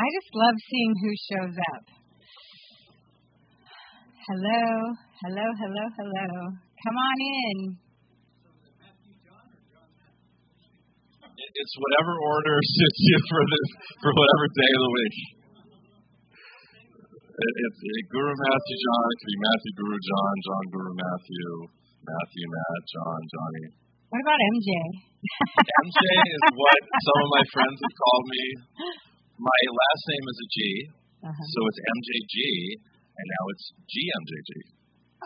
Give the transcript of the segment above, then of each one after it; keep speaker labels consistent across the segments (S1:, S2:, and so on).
S1: I just love seeing who shows up. Hello, hello, hello, hello. Come on in.
S2: It's whatever order suits you for whatever day of the week. It's Guru Matthew John. It could be Matthew Guru John, John Guru Matthew, Matthew Matt, John Johnny.
S1: What about MJ?
S2: MJ is what some of my friends have called me. My last name is a G, so it's MJG, and now it's GMJG.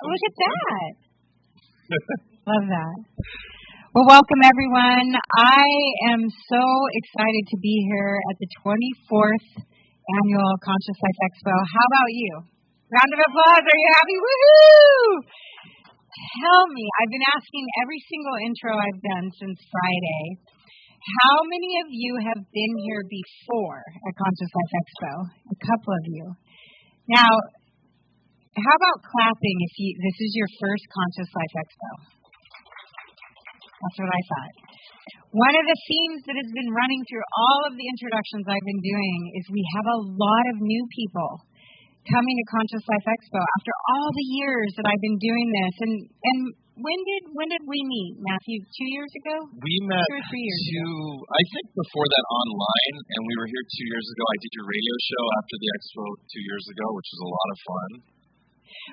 S1: Oh, look at that. Love that. Well, welcome, everyone. I am so excited to be here at the 24th Annual Conscious Life Expo. How about you? Round of applause. Are you happy? Woohoo! Tell me, I've been asking every single intro I've done since Friday, how many of you have been here before at Conscious Life Expo? A couple of you. Now, how about clapping if this is your first Conscious Life Expo? That's what I thought. One of the themes that has been running through all of the introductions I've been doing is we have a lot of new people coming to Conscious Life Expo after all the years that I've been doing this. And when did we meet, Matthew? 2 years ago?
S2: We met
S1: 2 or 3 years ago.
S2: I think before that online, and we were here 2 years ago. I did your radio show after the Expo 2 years ago, which was a lot of fun.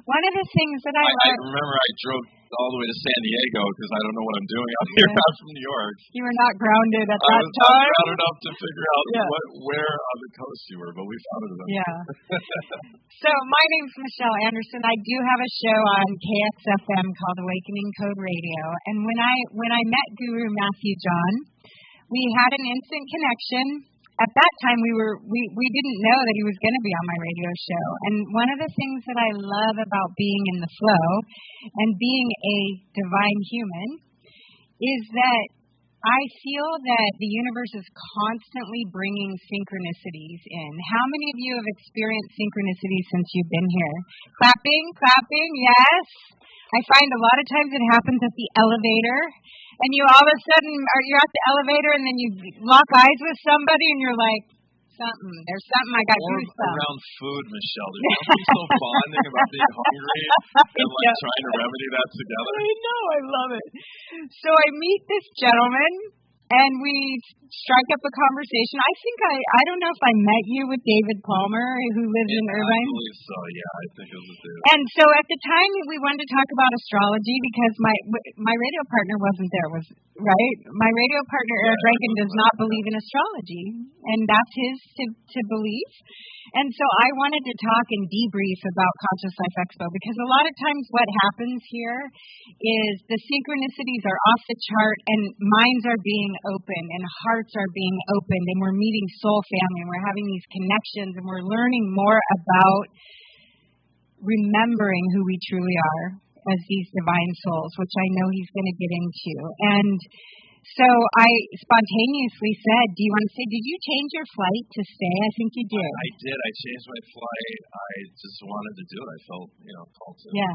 S1: One of the things that I
S2: remember I drove all the way to San Diego because I don't know what I'm doing out here. I'm from New York.
S1: You were not grounded at that
S2: time. I was not grounded enough to figure out where on the coast you were, but we found it eventually.
S1: Yeah. So my name's Michelle Anderson. I do have a show on KXFM called Awakening Code Radio. And when I met Guru Matthew John, we had an instant connection. At that time, we didn't know that he was going to be on my radio show. And one of the things that I love about being in the flow and being a divine human is that I feel that the universe is constantly bringing synchronicities in. How many of you have experienced synchronicities since you've been here? Clapping, yes. I find a lot of times it happens at the elevator. And you all of a sudden, you're at the elevator and then you lock eyes with somebody and you're like, there's something I got goosebumps.
S2: Or around food, Michelle. There's something so bonding about being hungry and trying to remedy that together.
S1: I know, I love it. So I meet this gentleman and we strike up a conversation. I don't know if I met you with David Palmer, who lives in Irvine.
S2: I believe so, yeah. I think it was David.
S1: And so at the time, we wanted to talk about astrology because my radio partner wasn't there, right? My radio partner, Eric Rankin, does not believe in astrology, and that's his to believe. And so I wanted to talk and debrief about Conscious Life Expo because a lot of times what happens here is the synchronicities are off the chart and minds are being opened and hearts are being opened and we're meeting soul family and we're having these connections and we're learning more about remembering who we truly are as these divine souls, which I know he's going to get into. And so I spontaneously said, do you want to say, did you change your flight to stay? I think you did.
S2: I did. I changed my flight. I just wanted to do it. I felt, called to.
S1: Yeah.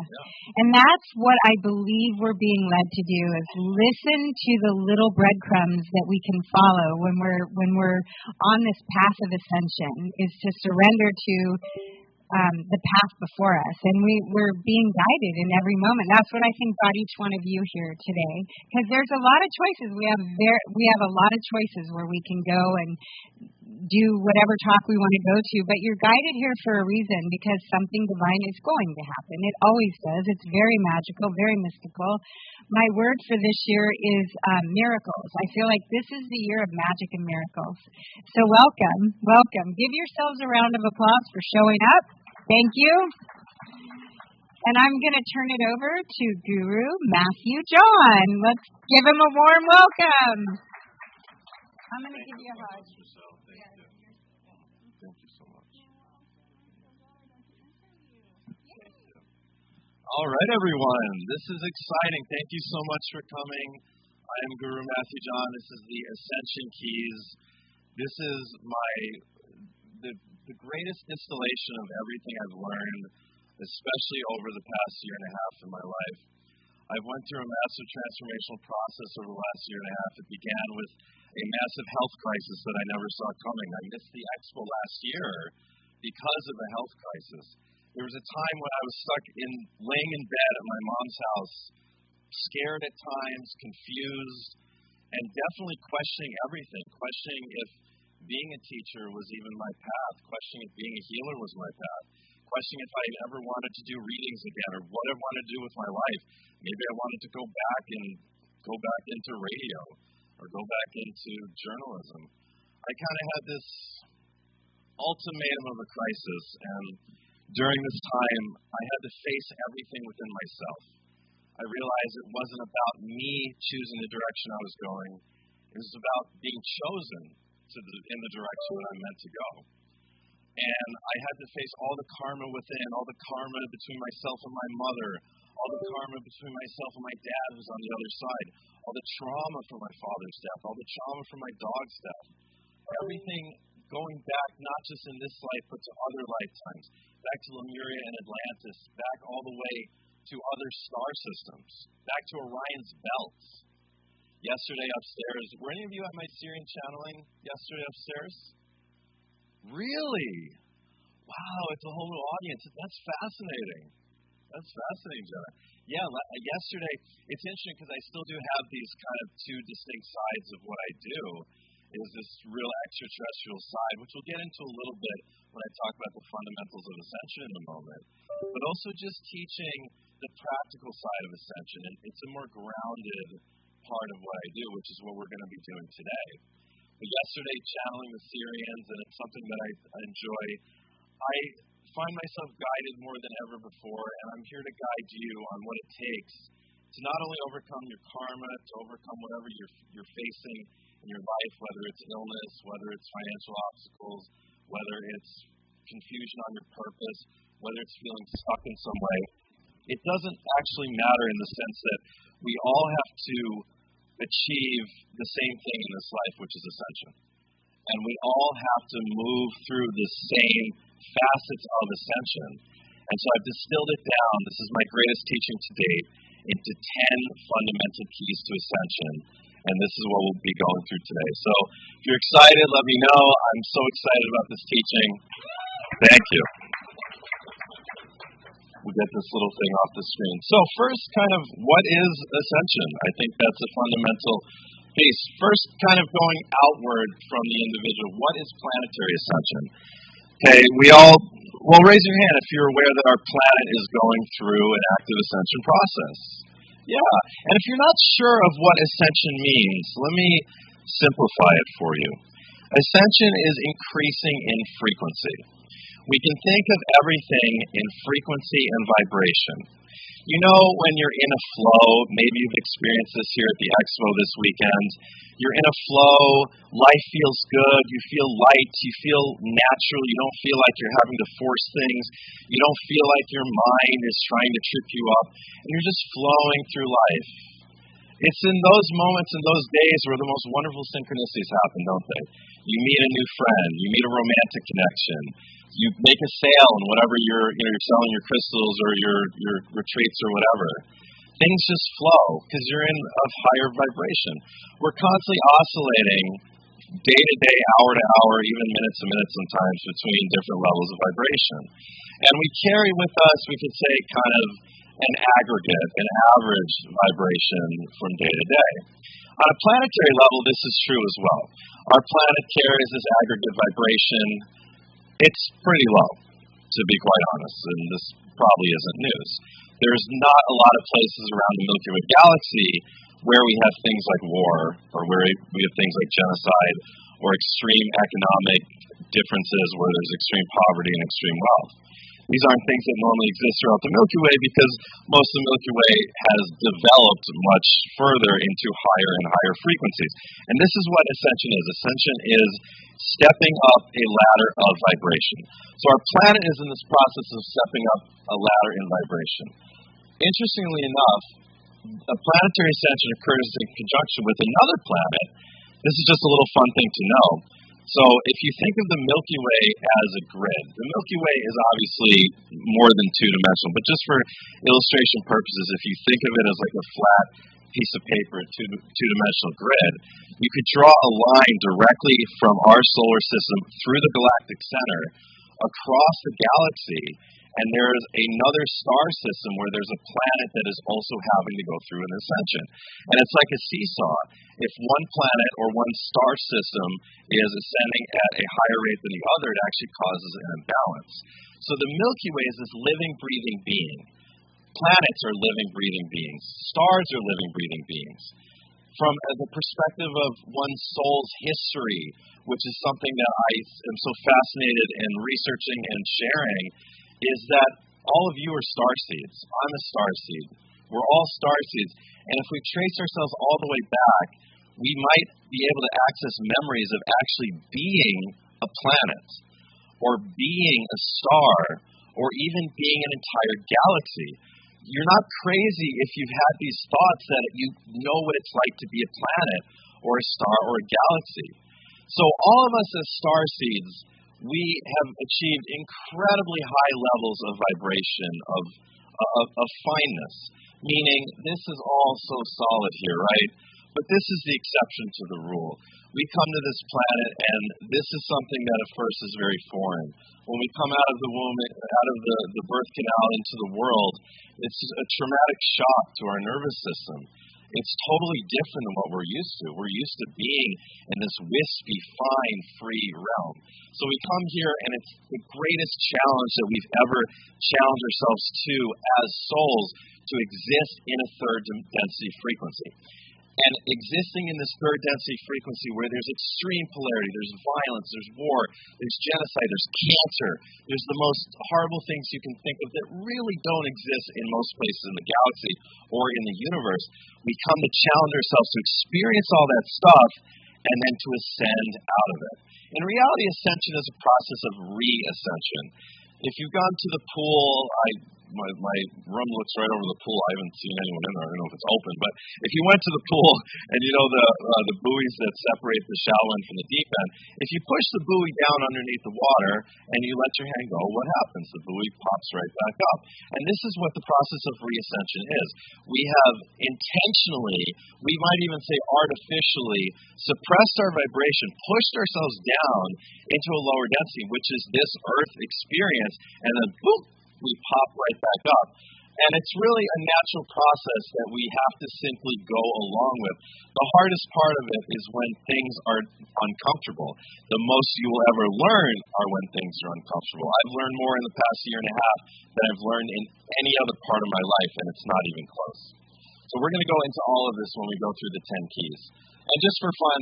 S1: And that's what I believe we're being led to do is listen to the little breadcrumbs that we can follow when we're on this path of ascension, is to surrender to the path before us, and we're being guided in every moment. That's what I think about each one of you here today, because there's a lot of choices. We have a lot of choices where we can go and do whatever talk we want to go to, but you're guided here for a reason, because something divine is going to happen. It always does. It's very magical, very mystical. My word for this year is miracles. I feel like this is the year of magic and miracles. So welcome. Give yourselves a round of applause for showing up. Thank you. And I'm going to turn it over to Guru Matthew John. Let's give him a warm welcome. I'm going to give you a hug.
S2: Thank you so much. All right, everyone. This is exciting. Thank you so much for coming. I am Guru Matthew John. This is the Ascension Keys. This is the greatest distillation of everything I've learned, especially over the past year and a half in my life. I've went through a massive transformational process over the last year and a half. It began with a massive health crisis that I never saw coming. I missed the Expo last year because of a health crisis. There was a time when I was laying in bed at my mom's house, scared at times, confused, and definitely questioning everything, questioning if being a teacher was even my path, questioning if being a healer was my path, questioning if I ever wanted to do readings again or what I wanted to do with my life. Maybe I wanted to go back into radio or go back into journalism. I kind of had this ultimatum of a crisis, and during this time, I had to face everything within myself. I realized it wasn't about me choosing the direction I was going. It was about being chosen in the direction that I meant to go. And I had to face all the karma within, all the karma between myself and my mother, all the karma between myself and my dad who's on the other side, all the trauma from my father's death, all the trauma from my dog's death. Everything going back, not just in this life, but to other lifetimes, back to Lemuria and Atlantis, back all the way to other star systems, back to Orion's belts. Yesterday upstairs, were any of you at my Syrian channeling yesterday upstairs? Really? Wow, it's a whole new audience. That's fascinating. That's fascinating, Jenna. Yeah, yesterday, it's interesting because I still do have these kind of two distinct sides of what I do. Is this real extraterrestrial side, which we'll get into a little bit when I talk about the fundamentals of Ascension in a moment, but also just teaching the practical side of Ascension. And it's a more grounded part of what I do, which is what we're going to be doing today. But yesterday, channeling the Syrians, and it's something that I enjoy. I find myself guided more than ever before, and I'm here to guide you on what it takes to not only overcome your karma, to overcome whatever you're facing in your life, whether it's illness, whether it's financial obstacles, whether it's confusion on your purpose, whether it's feeling stuck in some way. It doesn't actually matter in the sense that we all have to achieve the same thing in this life, which is ascension. And we all have to move through the same facets of ascension. And so I've distilled it down. This is my greatest teaching to date, into 10 fundamental keys to ascension. And this is what we'll be going through today. So if you're excited, let me know. I'm so excited about this teaching. Thank you. We'll get this little thing off the screen. So first, kind of, what is ascension? I think that's a fundamental piece. First, kind of going outward from the individual. What is planetary ascension? Okay, well, raise your hand if you're aware that our planet is going through an active ascension process. Yeah, and if you're not sure of what ascension means, let me simplify it for you. Ascension is increasing in frequency. We can think of everything in frequency and vibration. You know, when you're in a flow, maybe you've experienced this here at the Expo this weekend, you're in a flow, life feels good, you feel light, you feel natural, you don't feel like you're having to force things, you don't feel like your mind is trying to trip you up, and you're just flowing through life. It's in those moments, in those days, where the most wonderful synchronicities happen, don't they? You meet a new friend, you meet a romantic connection, you make a sale in whatever you're selling your crystals or your retreats or whatever. Things just flow because you're in a higher vibration. We're constantly oscillating day to day, hour to hour, even minute to minute sometimes between different levels of vibration. And we carry with us, we could say, kind of an aggregate, an average vibration from day to day. On a planetary level, this is true as well. Our planet carries this aggregate vibration. It's pretty low, to be quite honest, and this probably isn't news. There's not a lot of places around the Milky Way galaxy where we have things like war, or where we have things like genocide, or extreme economic differences where there's extreme poverty and extreme wealth. These aren't things that normally exist throughout the Milky Way because most of the Milky Way has developed much further into higher and higher frequencies. And this is what ascension is. Ascension is stepping up a ladder of vibration. So our planet is in this process of stepping up a ladder in vibration. Interestingly enough, a planetary ascension occurs in conjunction with another planet. This is just a little fun thing to know. So if you think of the Milky Way as a grid, the Milky Way is obviously more than two-dimensional, but just for illustration purposes, if you think of it as like a flat piece of paper, a two-dimensional grid, you could draw a line directly from our solar system through the galactic center across the galaxy, and there's another star system where there's a planet that is also having to go through an ascension. And it's like a seesaw. If one planet or one star system is ascending at a higher rate than the other, it actually causes an imbalance. So the Milky Way is this living, breathing being. Planets are living, breathing beings. Stars are living, breathing beings. From the perspective of one's soul's history, which is something that I am so fascinated in researching and sharing, is that all of you are starseeds. I'm a starseed. We're all starseeds. And if we trace ourselves all the way back, we might be able to access memories of actually being a planet, or being a star, or even being an entire galaxy. You're not crazy if you've had these thoughts that you know what it's like to be a planet, or a star, or a galaxy. So all of us as starseeds, we have achieved incredibly high levels of vibration, of fineness, meaning this is all so solid here, right? But this is the exception to the rule. We come to this planet, and this is something that at first is very foreign. When we come out of the womb, out of the birth canal into the world, it's a traumatic shock to our nervous system. It's totally different than what we're used to. We're used to being in this wispy, fine, free realm. So we come here, and it's the greatest challenge that we've ever challenged ourselves to as souls, to exist in a third density frequency. And existing in this third density frequency where there's extreme polarity, there's violence, there's war, there's genocide, there's cancer, there's the most horrible things you can think of that really don't exist in most places in the galaxy or in the universe. We come to challenge ourselves to experience all that stuff and then to ascend out of it. In reality, ascension is a process of re-ascension. If you've gone to the pool, my room looks right over the pool. I haven't seen anyone in there. I don't know if it's open. But if you went to the pool and you know the buoys that separate the shallow end from the deep end, if you push the buoy down underneath the water and you let your hand go, what happens? The buoy pops right back up. And this is what the process of reascension is. We have intentionally, we might even say artificially, suppressed our vibration, pushed ourselves down into a lower density, which is this earth experience, and then boom, we pop right back up. And it's really a natural process that we have to simply go along with. The hardest part of it is when things are uncomfortable. The most you will ever learn are when things are uncomfortable. I've learned more in the past year and a half than I've learned in any other part of my life, and it's not even close. So we're going to go into all of this when we go through the 10 keys. And just for fun,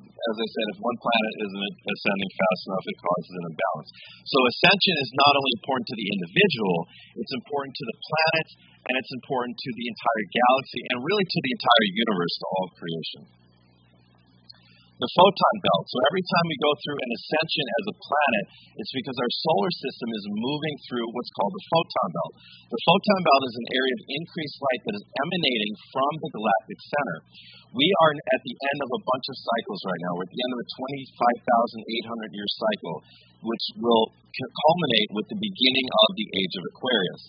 S2: as I said, if one planet isn't ascending fast enough, it causes an imbalance. So ascension is not only important to the individual, it's important to the planet, and it's important to the entire galaxy, and really to the entire universe, to all of creation. The photon belt. So every time we go through an ascension as a planet, it's because our solar system is moving through what's called the photon belt. The photon belt is an area of increased light that is emanating from the galactic center. We are at the end of a bunch of cycles right now. We're at the end of a 25,800-year cycle, which will culminate with the beginning of the age of Aquarius,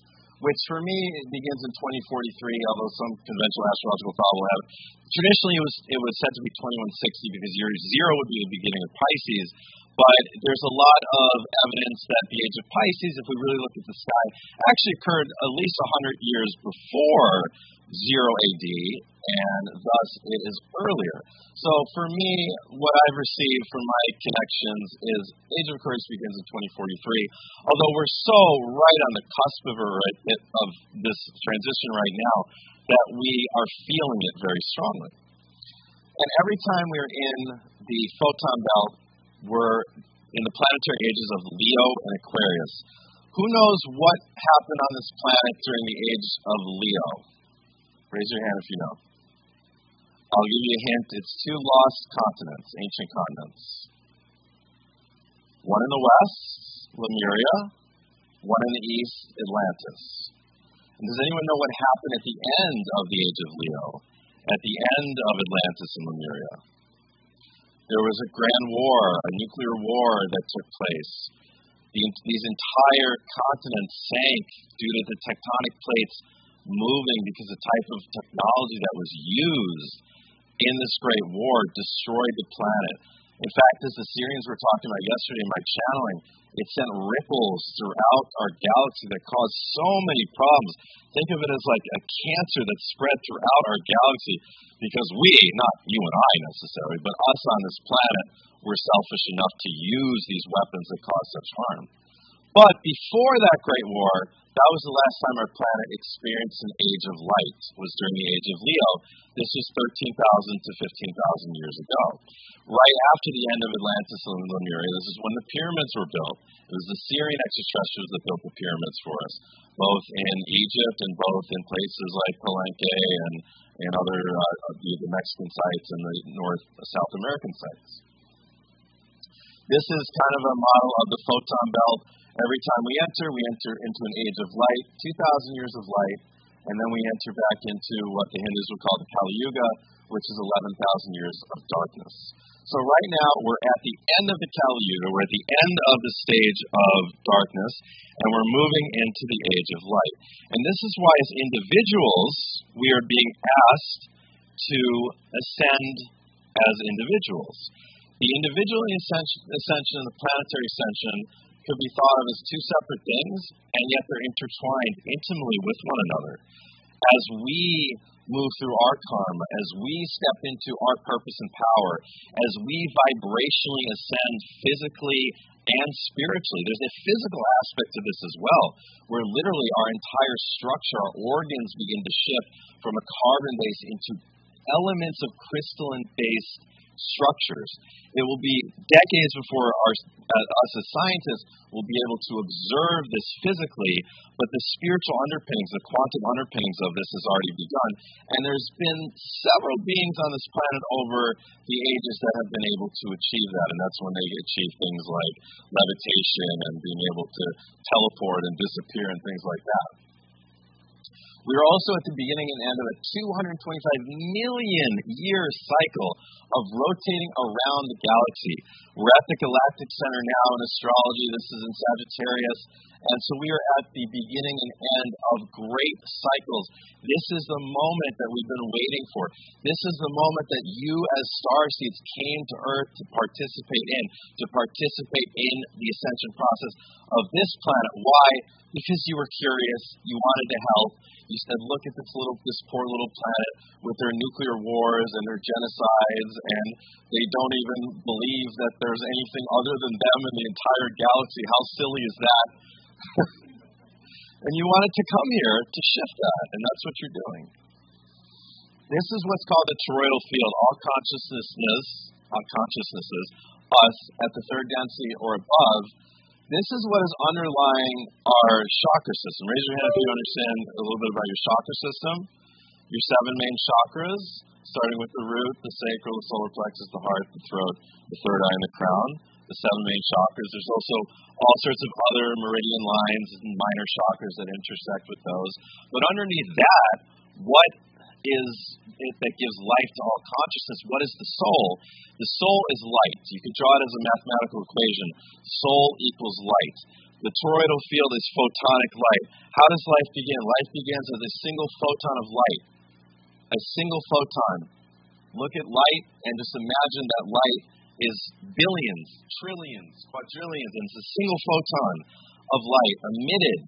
S2: which for me it begins in 2043, although some conventional astrological thought will have it. Traditionally, it was said to be 2160 because year zero would be the beginning of Pisces, but there's a lot of evidence that the age of Pisces, if we really look at the sky, actually occurred at least 100 years before 0 AD, and thus it is earlier. So for me, what I've received from my connections is Age of Aquarius begins in 2043, although we're so right on the cusp of this transition right now that we are feeling it very strongly. And every time we're in the photon belt, we're in the planetary ages of Leo and Aquarius. Who knows what happened on this planet during the age of Leo? Raise your hand if you know. I'll give you a hint. It's two lost continents, ancient continents. One in the west, Lemuria. One in the east, Atlantis. And does anyone know what happened at the end of the age of Leo? At the end of Atlantis and Lemuria? There was a grand war, a nuclear war that took place. These entire continents sank due to the tectonic plates moving because the type of technology that was used in this great war destroyed the planet. In fact, as the Syrians were talking about yesterday in my channeling, it sent ripples throughout our galaxy that caused so many problems. Think of it as like a cancer that spread throughout our galaxy because we, not you and I necessarily, but us on this planet, were selfish enough to use these weapons that cause such harm. But before that great war, that was the last time our planet experienced an age of light, was during the age of Leo. This was 13,000 to 15,000 years ago. Right after the end of Atlantis and Lemuria, this is when the pyramids were built. It was the Syrian extraterrestrials that built the pyramids for us, both in Egypt and both in places like Palenque and other the Mexican sites and the South American sites. This is kind of a model of the photon belt. Every time we enter into an age of light, 2,000 years of light, and then we enter back into what the Hindus would call the Kali Yuga, which is 11,000 years of darkness. So right now, we're at the end of the Kali Yuga, we're at the end of the stage of darkness, and we're moving into the age of light. And this is why, as individuals, we are being asked to ascend as individuals. The individual ascension and the planetary ascension could be thought of as two separate things, and yet they're intertwined intimately with one another. As we move through our karma, as we step into our purpose and power, as we vibrationally ascend physically and spiritually, there's a physical aspect to this as well, where literally our entire structure, our organs begin to shift from a carbon base into elements of crystalline-based structures. It will be decades before us as scientists will be able to observe this physically, but the spiritual underpinnings, the quantum underpinnings of this has already begun. And there's been several beings on this planet over the ages that have been able to achieve that, and that's when they achieve things like levitation and being able to teleport and disappear and things like that. We are also at the beginning and end of a 225 million year cycle of rotating around the galaxy. We're at the galactic center now in astrology. This is in Sagittarius. And so we are at the beginning and end of great cycles. This is the moment that we've been waiting for. This is the moment that you as starseeds came to Earth to participate in the ascension process of this planet. Why? Because you were curious, you wanted to help. You said, look at this poor little planet with their nuclear wars and their genocides, and they don't even believe that there's anything other than them in the entire galaxy. How silly is that? And you wanted to come here to shift that, and that's what you're doing. This is what's called the toroidal field. All consciousnesses, us at the third density or above. This is what is underlying our chakra system. Raise your hand if you understand a little bit about your chakra system. Your 7 main chakras, starting with the root, the sacral, the solar plexus, the heart, the throat, the third eye, and the crown. The 7 main chakras. There's also all sorts of other meridian lines and minor chakras that intersect with those. But underneath that, what is it that gives life to all consciousness? What is the soul? The soul is light. You can draw it as a mathematical equation. Soul equals light. The toroidal field is photonic light. How does life begin? Life begins as a single photon of light. A single photon. Look at light and just imagine that light is billions, trillions, quadrillions, and it's a single photon of light emitted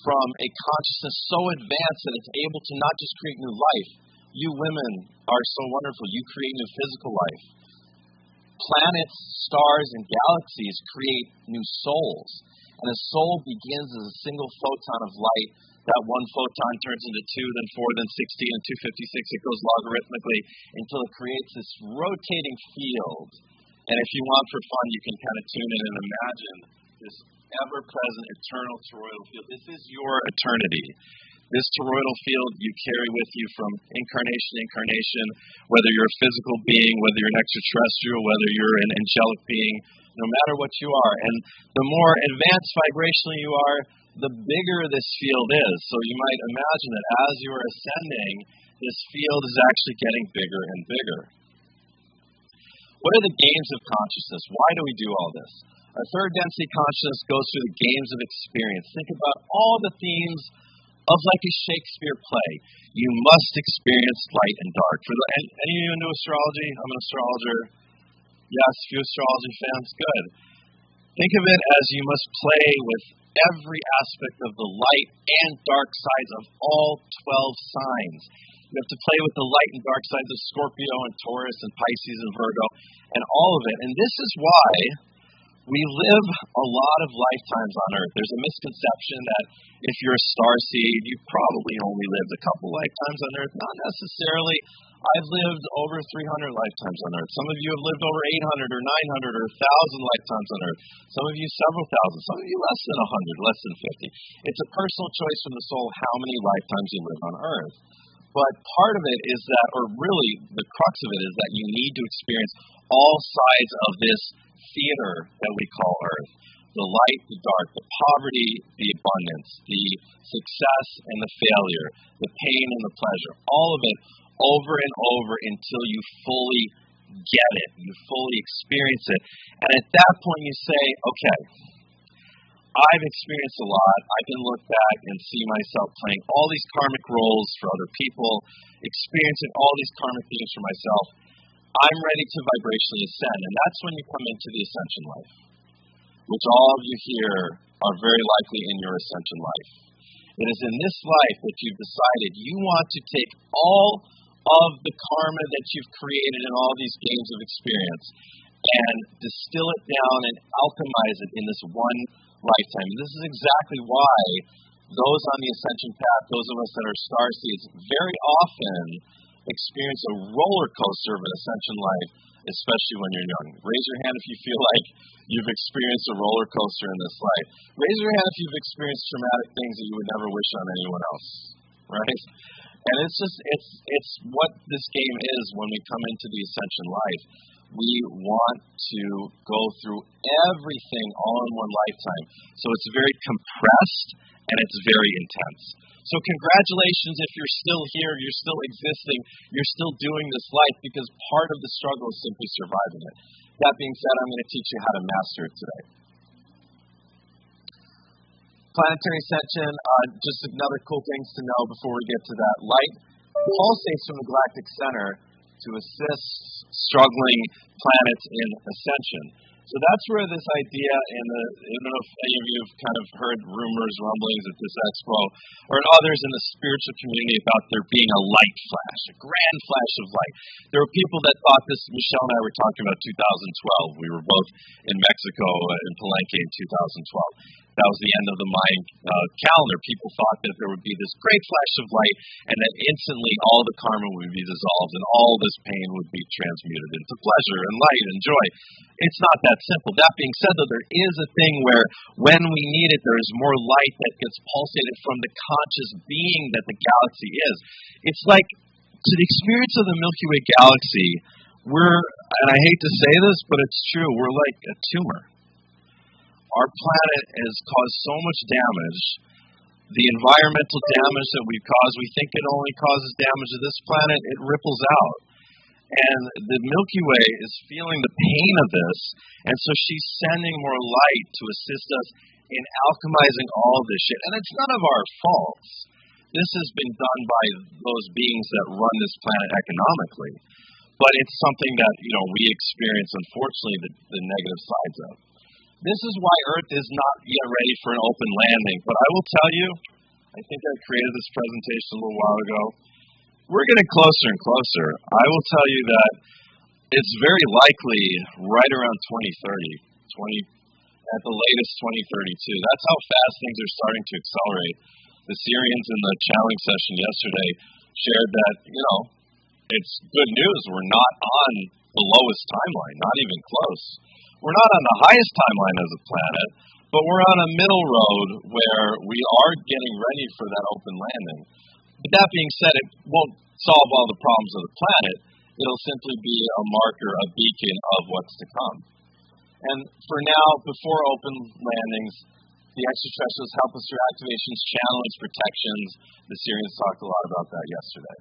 S2: from a consciousness so advanced that it's able to not just create new life. You women are so wonderful. You create new physical life. Planets, stars, and galaxies create new souls. And a soul begins as a single photon of light. That one photon turns into 2, then 4, then 16, and 256. It goes logarithmically until it creates this rotating field. And if you want for fun, you can kind of tune in and imagine this ever-present eternal toroidal field. This is your eternity. This toroidal field you carry with you from incarnation to incarnation, whether you're a physical being, whether you're an extraterrestrial, whether you're an angelic being, no matter what you are. And the more advanced vibrationally you are, the bigger this field is. So you might imagine that as you are ascending, this field is actually getting bigger and bigger. What are the games of consciousness? Why do we do all this? Our third density consciousness goes through the games of experience. Think about all the themes of like a Shakespeare play. You must experience light and dark. Any of you into astrology? I'm an astrologer. Yes, few astrology fans. Good. Think of it as you must play with every aspect of the light and dark sides of all 12 signs. You have to play with the light and dark sides of Scorpio and Taurus and Pisces and Virgo and all of it. And this is why we live a lot of lifetimes on Earth. There's a misconception that if you're a starseed, you probably only lived a couple lifetimes on Earth. Not necessarily. I've lived over 300 lifetimes on Earth. Some of you have lived over 800 or 900 or 1,000 lifetimes on Earth. Some of you several thousand. Some of you less than 100, less than 50. It's a personal choice from the soul how many lifetimes you live on Earth. But part of it is that, or really the crux of it is that you need to experience all sides of this theater that we call Earth. The light, the dark, the poverty, the abundance, the success and the failure, the pain and the pleasure, all of it over and over until you fully get it, you fully experience it. And at that point you say, okay, I've experienced a lot. I can look back and see myself playing all these karmic roles for other people, experiencing all these karmic things for myself. I'm ready to vibrationally ascend. And that's when you come into the ascension life, which all of you here are very likely in your ascension life. It is in this life that you've decided you want to take all of the karma that you've created in all these games of experience and distill it down and alchemize it in this one lifetime. This is exactly why those on the ascension path, those of us that are starseeds, very often experience a roller coaster of an ascension life, especially when you're young. Raise your hand if you feel like you've experienced a roller coaster in this life. Raise your hand if you've experienced traumatic things that you would never wish on anyone else, right? And it's what this game is when we come into the ascension life. We want to go through everything all in one lifetime. So it's very compressed and it's very intense. So congratulations if you're still here, you're still existing, you're still doing this life, because part of the struggle is simply surviving it. That being said, I'm going to teach you how to master it today. Planetary ascension, just another cool things to know before we get to that. Light pulsates from the galactic center to assist struggling planets in ascension. So that's where this idea, I don't know if any of you have kind of heard rumors, rumblings at this Expo, or in others in the spiritual community about there being a light flash, a grand flash of light. There were people that thought this, Michelle and I were talking about 2012. We were both in Mexico in Palenque in 2012. That was the end of the Mayan calendar. People thought that there would be this great flash of light and that instantly all the karma would be dissolved and all this pain would be transmuted into pleasure and light and joy. It's not that simple. That being said, though, there is a thing where when we need it, there is more light that gets pulsated from the conscious being that the galaxy is. It's like, to the experience of the Milky Way galaxy, and I hate to say this, but it's true, we're like a tumor. Our planet has caused so much damage. The environmental damage that we've caused, we think it only causes damage to this planet. It ripples out. And the Milky Way is feeling the pain of this, and so she's sending more light to assist us in alchemizing all of this shit. And it's none of our faults. This has been done by those beings that run this planet economically. But it's something that, we experience, unfortunately, the negative sides of. This is why Earth is not yet ready for an open landing. But I will tell you, I think I created this presentation a little while ago. We're getting closer and closer. I will tell you that it's very likely right around 2030, at the latest 2032. That's how fast things are starting to accelerate. The Syrians in the challenge session yesterday shared that, it's good news. We're not on the lowest timeline, not even close. We're not on the highest timeline as a planet, but we're on a middle road where we are getting ready for that open landing. But that being said, it won't solve all the problems of the planet. It'll simply be a marker, a beacon of what's to come. And for now, before open landings, the extraterrestrials help us through activations, channelings, protections. The Syrians talked a lot about that yesterday.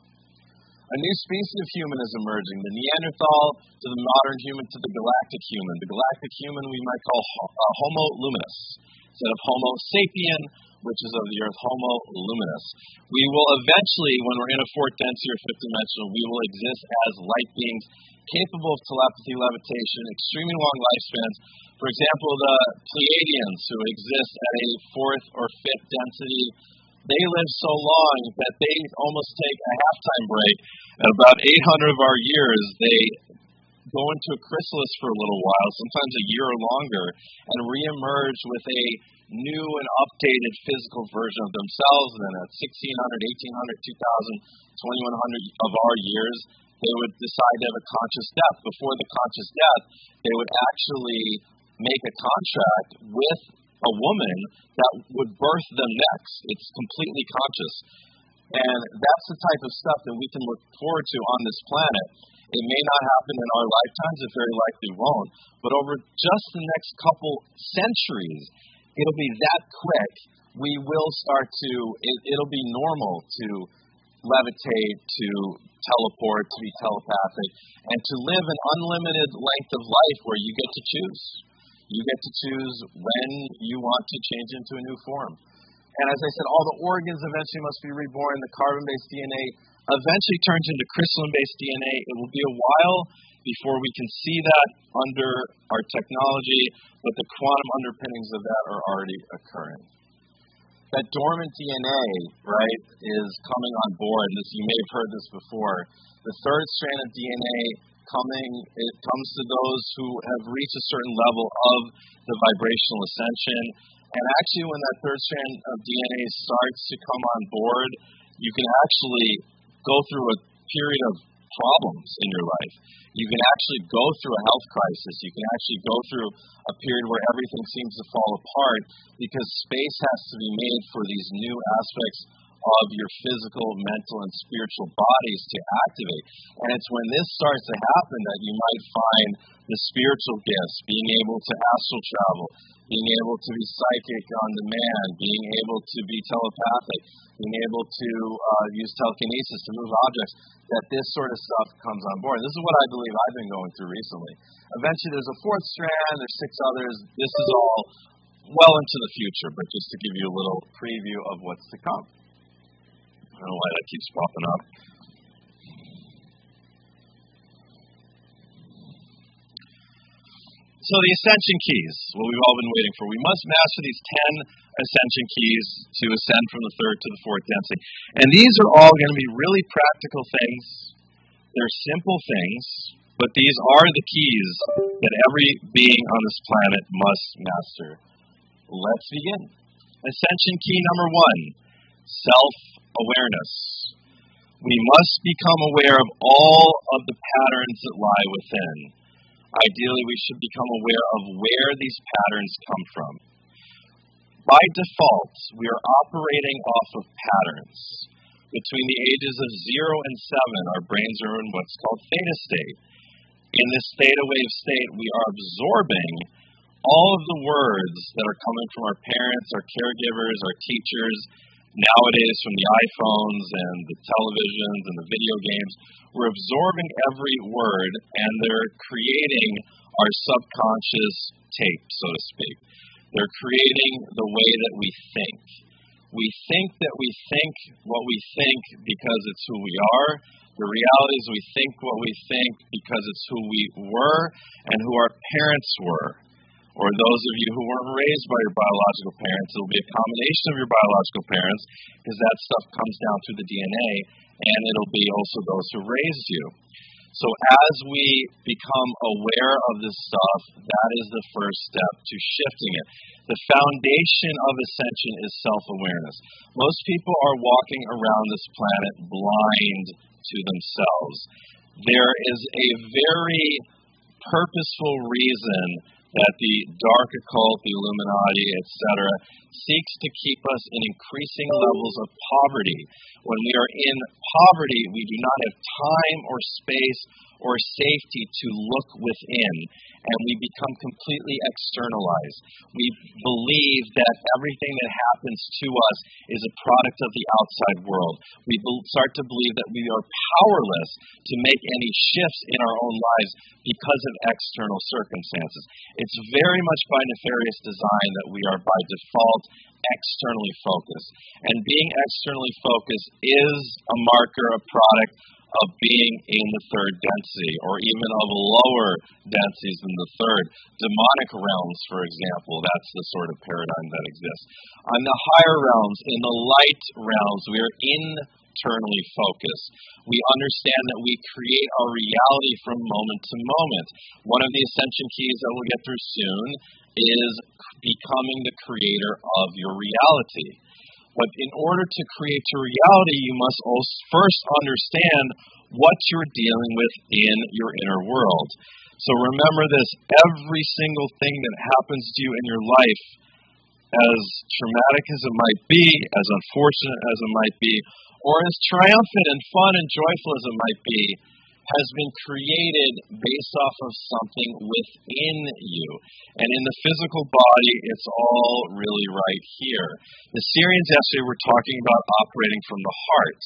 S2: A new species of human is emerging, the Neanderthal to the modern human to the galactic human. The galactic human we might call Homo luminous. Instead of Homo sapien, which is of the earth, homo luminous. We will eventually, when we're in a fourth density or fifth dimensional, we will exist as light beings capable of telepathy, levitation, extremely long lifespans. For example, the Pleiadians, who exist at a fourth or fifth density, they live so long that they almost take a halftime break. At about 800 of our years, they go into a chrysalis for a little while, sometimes a year or longer, and reemerge with a new and updated physical version of themselves. And then at 1600, 1800, 2000, 2100 of our years, they would decide to have a conscious death. Before the conscious death, they would actually make a contract with a woman that would birth them next. It's completely conscious. And that's the type of stuff that we can look forward to on this planet. It may not happen in our lifetimes, it very likely won't, but over just the next couple centuries, it'll be that quick, we will start to, it'll be normal to levitate, to teleport, to be telepathic, and to live an unlimited length of life where you get to choose. You get to choose when you want to change into a new form. And as I said, all the organs eventually must be reborn. The carbon-based DNA eventually turns into crystalline-based DNA. It will be a while before we can see that under our technology, but the quantum underpinnings of that are already occurring. That dormant DNA, right, is coming on board. You may have heard this before. The third strand of DNA it comes to those who have reached a certain level of the vibrational ascension. And actually, when that third strand of DNA starts to come on board, you can actually go through a period of problems in your life. You can actually go through a health crisis. You can actually go through a period where everything seems to fall apart because space has to be made for these new aspects of your physical, mental, and spiritual bodies to activate. And it's when this starts to happen that you might find the spiritual gifts, being able to astral travel, being able to be psychic on demand, being able to be telepathic, being able to use telekinesis to move objects, that this sort of stuff comes on board. This is what I believe I've been going through recently. Eventually there's a fourth strand, there's 6 others. This is all well into the future, but just to give you a little preview of what's to come. I don't know why that keeps popping up. So the Ascension Keys, what we've all been waiting for. We must master these 10 Ascension Keys to ascend from the third to the fourth density. And these are all going to be really practical things. They're simple things, but these are the keys that every being on this planet must master. Let's begin. Ascension Key number 1, self-awareness. We must become aware of all of the patterns that lie within. Ideally, we should become aware of where these patterns come from. By default, we are operating off of patterns. Between the ages of 0 and 7, our brains are in what's called theta state. In this theta wave state, we are absorbing all of the words that are coming from our parents, our caregivers, our teachers, nowadays from the iPhones and the televisions and the video games. We're absorbing every word, and they're creating our subconscious tape, so to speak. They're creating the way that we think. We think that we think what we think because it's who we are. The reality is we think what we think because it's who we were and who our parents were. Or those of you who weren't raised by your biological parents, it'll be a combination of your biological parents because that stuff comes down through the DNA, and it'll be also those who raised you. So as we become aware of this stuff, that is the first step to shifting it. The foundation of ascension is self-awareness. Most people are walking around this planet blind to themselves. There is a very purposeful reason that the dark occult, the Illuminati, etc., seeks to keep us in increasing levels of poverty. When we are in poverty, we do not have time or space or safety to look within, and we become completely externalized. We believe that everything that happens to us is a product of the outside world. We start to believe that we are powerless to make any shifts in our own lives because of external circumstances. It's very much by nefarious design that we are by default externally focused. And being externally focused is a marker, a product of being in the third density, or even of lower densities than the third. Demonic realms, for example, that's the sort of paradigm that exists. On the higher realms, in the light realms, we are internally focused. We understand that we create our reality from moment to moment. One of the Ascension Keys that we'll get through soon is becoming the creator of your reality. But in order to create your reality, you must also first understand what you're dealing with in your inner world. So remember this, every single thing that happens to you in your life, as traumatic as it might be, as unfortunate as it might be, or as triumphant and fun and joyful as it might be, has been created based off of something within you. And in the physical body, it's all really right here. The Syrians yesterday were talking about operating from the heart.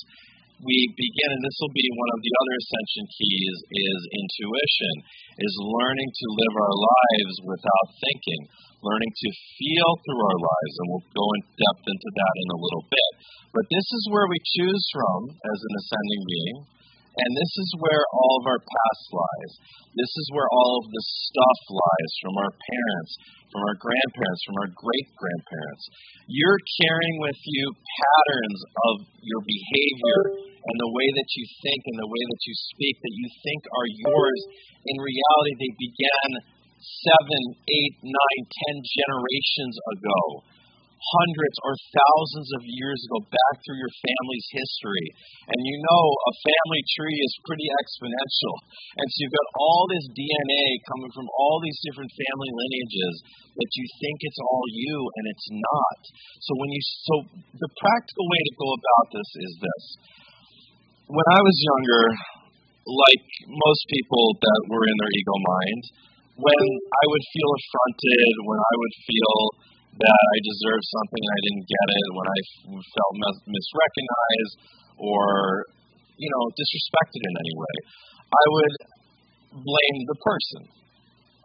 S2: We begin, and this will be one of the other Ascension Keys, is intuition, is learning to live our lives without thinking, learning to feel through our lives, and we'll go in depth into that in a little bit. But this is where we choose from as an ascending being. And this is where all of our past lies. This is where all of the stuff lies from our parents, from our grandparents, from our great-grandparents. You're carrying with you patterns of your behavior and the way that you think and the way that you speak that you think are yours. In reality, they began 7, 8, 9, 10 generations ago. Hundreds or thousands of years ago, back through your family's history. And you know a family tree is pretty exponential. And so you've got all this DNA coming from all these different family lineages that you think it's all you, and it's not. So the practical way to go about this is this. When I was younger, like most people that were in their ego mind, when I would feel affronted, when I would feel that I deserved something and I didn't get it, when I felt misrecognized or, disrespected in any way, I would blame the person.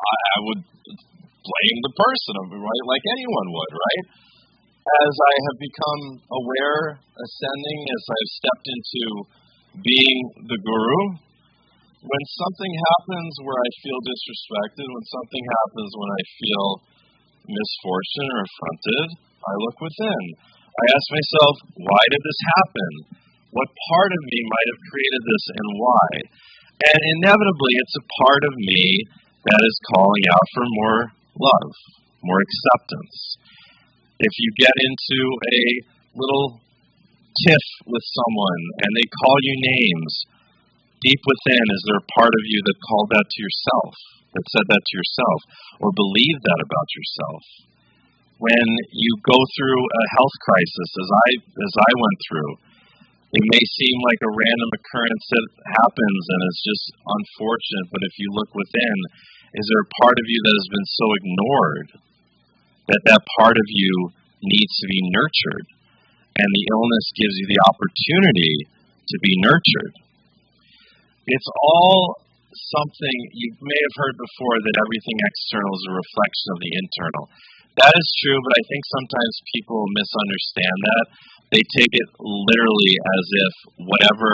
S2: I would blame the person, right? Like anyone would, right? As I have become aware, ascending, as I've stepped into being the guru, when something happens where I feel disrespected, when something happens when I feel misfortune or affronted, I look within. I ask myself, why did this happen? What part of me might have created this and why? And inevitably, it's a part of me that is calling out for more love, more acceptance. If you get into a little tiff with someone and they call you names, deep within, is there a part of you that called that to yourself? That said that to yourself, or believed that about yourself? When you go through a health crisis, as I went through, it may seem like a random occurrence that happens and it's just unfortunate, but if you look within, is there a part of you that has been so ignored that part of you needs to be nurtured, and the illness gives you the opportunity to be nurtured? It's all something you may have heard before, that everything external is a reflection of the internal. That is true, but I think sometimes people misunderstand that. They take it literally as if whatever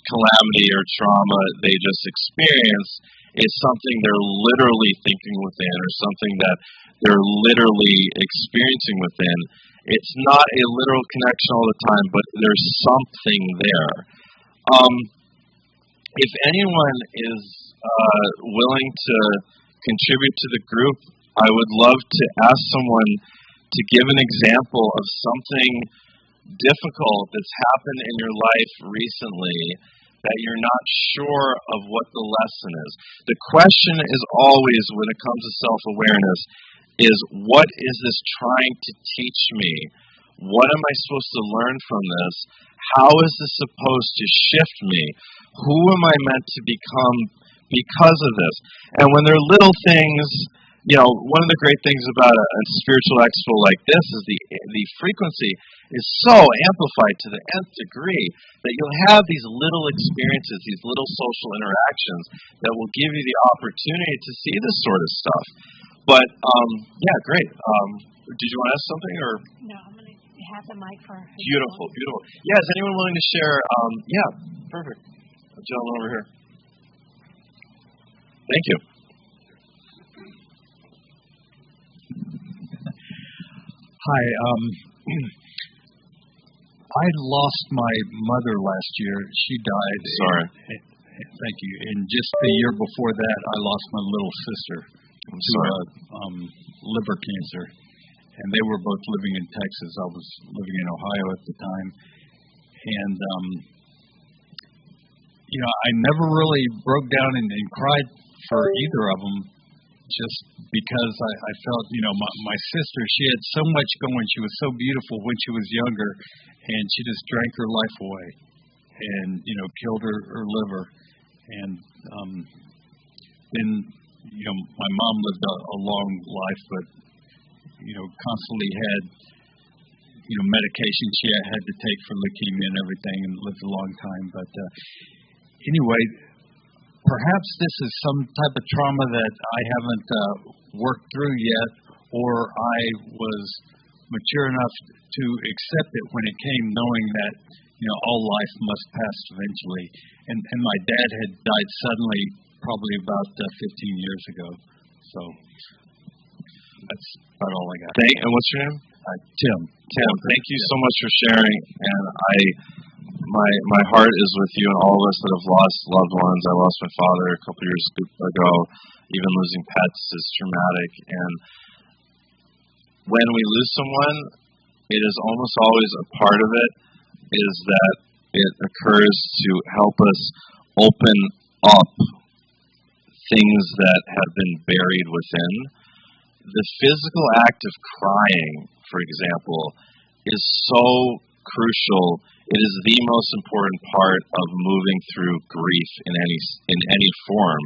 S2: calamity or trauma they just experienced is something they're literally thinking within, or something that they're literally experiencing within. It's not a literal connection all the time, but there's something there. If anyone is willing to contribute to the group, I would love to ask someone to give an example of something difficult that's happened in your life recently that you're not sure of what the lesson is. The question is always, when it comes to self-awareness, is what is this trying to teach me? What am I supposed to learn from this? How is this supposed to shift me? Who am I meant to become because of this? And when there are little things, one of the great things about a spiritual expo like this is the frequency is so amplified to the nth degree that you'll have these little experiences, these little social interactions that will give you the opportunity to see this sort of stuff. But, yeah, great. Did you want to ask something? Or?
S1: No, I'm going to have the mic for her.
S2: Beautiful. Yeah, is anyone willing to share? Yeah, perfect. A gentleman over here. Thank you.
S3: Hi. I lost my mother last year. She died.
S2: Sorry.
S3: Thank you. And just the year before that, I lost my little sister to liver cancer. And they were both living in Texas. I was living in Ohio at the time. And, I never really broke down and cried for either of them, just because I felt, my sister, she had so much going. She was so beautiful when she was younger, and she just drank her life away and, killed her liver. And then, my mom lived a long life, but, constantly had, medication she had to take for leukemia and everything, and lived a long time. But anyway, perhaps this is some type of trauma that I haven't worked through yet, or I was mature enough to accept it when it came, knowing that, all life must pass eventually. And my dad had died suddenly, probably about 15 years ago. So that's about all I got.
S2: And what's your name?
S3: Tim.
S2: Tim, thank you so much for sharing. And my heart is with you and all of us that have lost loved ones. I lost my father a couple years ago. Even losing pets is traumatic. And when we lose someone, it is almost always a part of it is that it occurs to help us open up things that have been buried within. The physical act of crying, for example, is so crucial. It is the most important part of moving through grief in any form,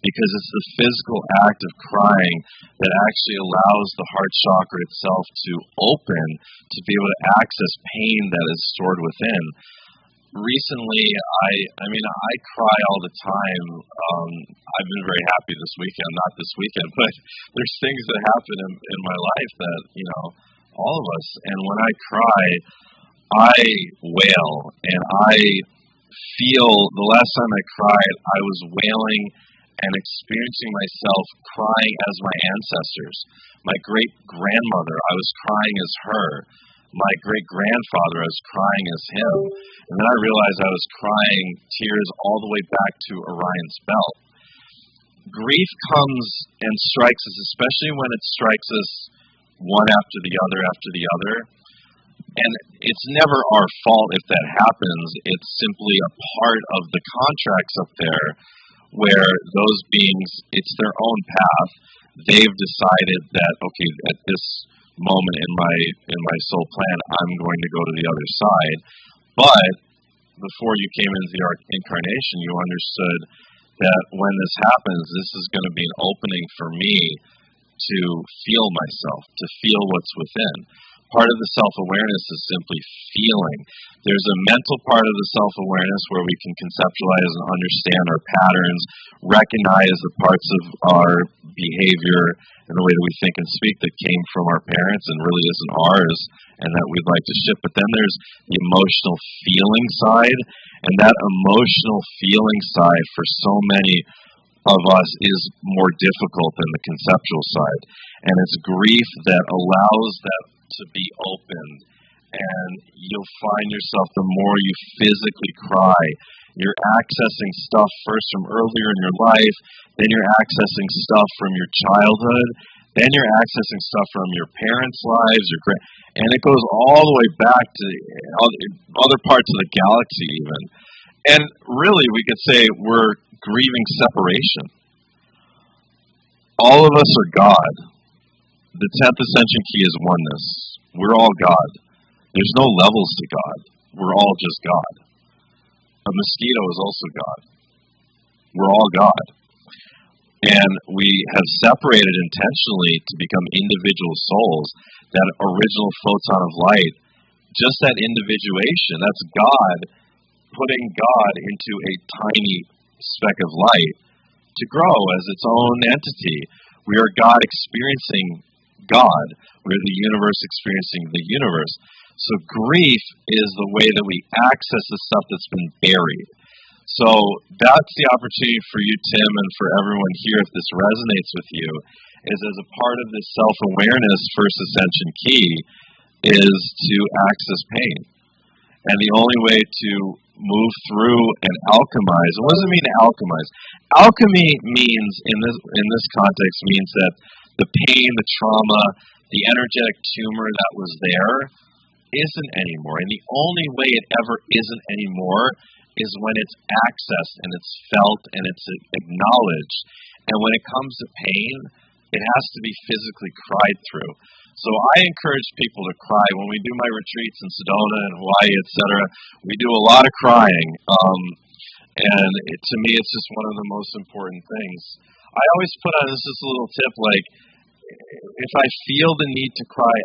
S2: because it's the physical act of crying that actually allows the heart chakra itself to open to be able to access pain that is stored within. Recently, I cry all the time. I've been very happy this weekend, not this weekend, but there's things that happen in my life that, all of us. And when I cry, I wail, and I feel, the last time I cried, I was wailing and experiencing myself crying as my ancestors. My great-grandmother, I was crying as her. My great-grandfather, I was crying as him. And then I realized I was crying tears all the way back to Orion's belt. Grief comes and strikes us, especially when it strikes us one after the other. And it's never our fault if that happens. It's simply a part of the contracts up there where those beings, it's their own path. They've decided that, okay, at this moment in my soul plan, I'm going to go to the other side. But before you came into the incarnation, you understood that when this happens, this is going to be an opening for me to feel myself, to feel what's within. Part of the self-awareness is simply feeling. There's a mental part of the self-awareness where we can conceptualize and understand our patterns, recognize the parts of our behavior and the way that we think and speak that came from our parents and really isn't ours and that we'd like to shift. But then there's the emotional feeling side, and that emotional feeling side for so many of us is more difficult than the conceptual side. And it's grief that allows that to be opened, and you'll find yourself, the more you physically cry, you're accessing stuff first from earlier in your life, then you're accessing stuff from your childhood, then you're accessing stuff from your parents' lives, and it goes all the way back to other parts of the galaxy even. And really, we could say we're grieving separation. All of us are God. The 10th Ascension Key is oneness. We're all God. There's no levels to God. we're all just God. A mosquito is also God. We're all God. And we have separated intentionally to become individual souls. That original photon of light, just that individuation, that's God putting God into a tiny speck of light to grow as its own entity. We are God experiencing God. We're the universe experiencing the universe. So grief is the way that we access the stuff that's been buried. So that's the opportunity for you, Tim, and for everyone here, if this resonates with you, is as a part of this self-awareness first ascension key is to access pain. And the only way to move through and alchemize, what does it mean to alchemize? Alchemy means, in this context, means that the pain, the trauma, the energetic tumor that was there isn't anymore. And the only way it ever isn't anymore is when it's accessed and it's felt and it's acknowledged. And when it comes to pain, it has to be physically cried through. So I encourage people to cry. When we do my retreats in Sedona and Hawaii, etc., we do a lot of crying. And to me, it's just one of the most important things. I always put on this just a little tip, like, if I feel the need to cry,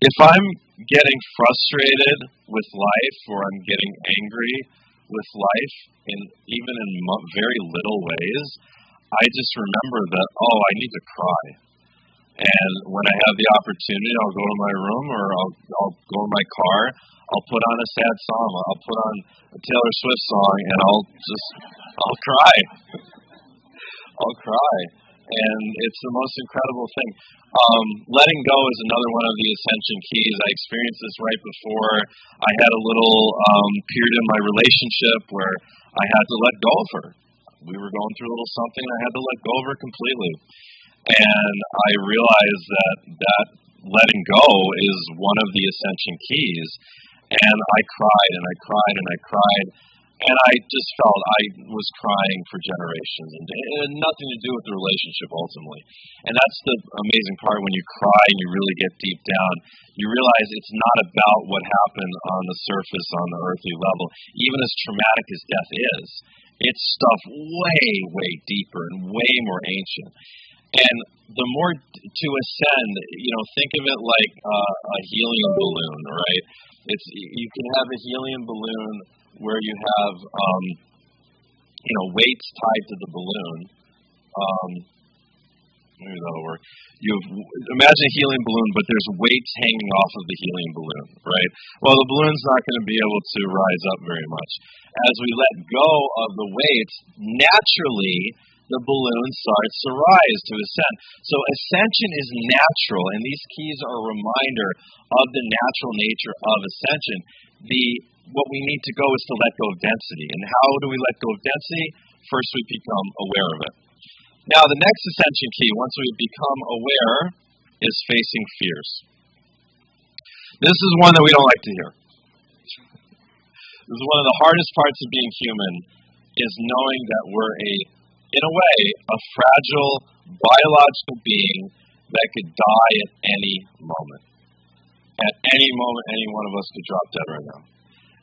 S2: if I'm getting frustrated with life or I'm getting angry with life, even in very little ways, I just remember that, I need to cry. And when I have the opportunity, I'll go to my room or I'll go in my car, I'll put on a sad song, I'll put on a Taylor Swift song, and I'll cry. I'll cry. And it's the most incredible thing. Letting go is another one of the Ascension Keys. I experienced this right before I had a little period in my relationship where I had to let go of her. We were going through a little something, and I had to let go of her completely. And I realized that letting go is one of the Ascension Keys. And I cried, and I cried, and I cried. And I just felt I was crying for generations. And it had nothing to do with the relationship, ultimately. And that's the amazing part. When you cry and you really get deep down, you realize it's not about what happened on the surface, on the earthly level. Even as traumatic as death is, it's stuff way, way deeper and way more ancient. And the more to ascend, think of it like a helium balloon, right? You can have a helium balloon where you have, weights tied to the balloon. Maybe that'll work. Imagine a helium balloon, but there's weights hanging off of the helium balloon, right? Well, the balloon's not going to be able to rise up very much. As we let go of the weights, naturally, the balloon starts to rise, to ascend. So ascension is natural, and these keys are a reminder of the natural nature of ascension. What we need to go is to let go of density. And how do we let go of density? First, we become aware of it. Now, the next ascension key, once we become aware, is facing fears. This is one that we don't like to hear. This is one of the hardest parts of being human, is knowing that we're in a way, a fragile biological being that could die at any moment. At any moment, any one of us could drop dead right now.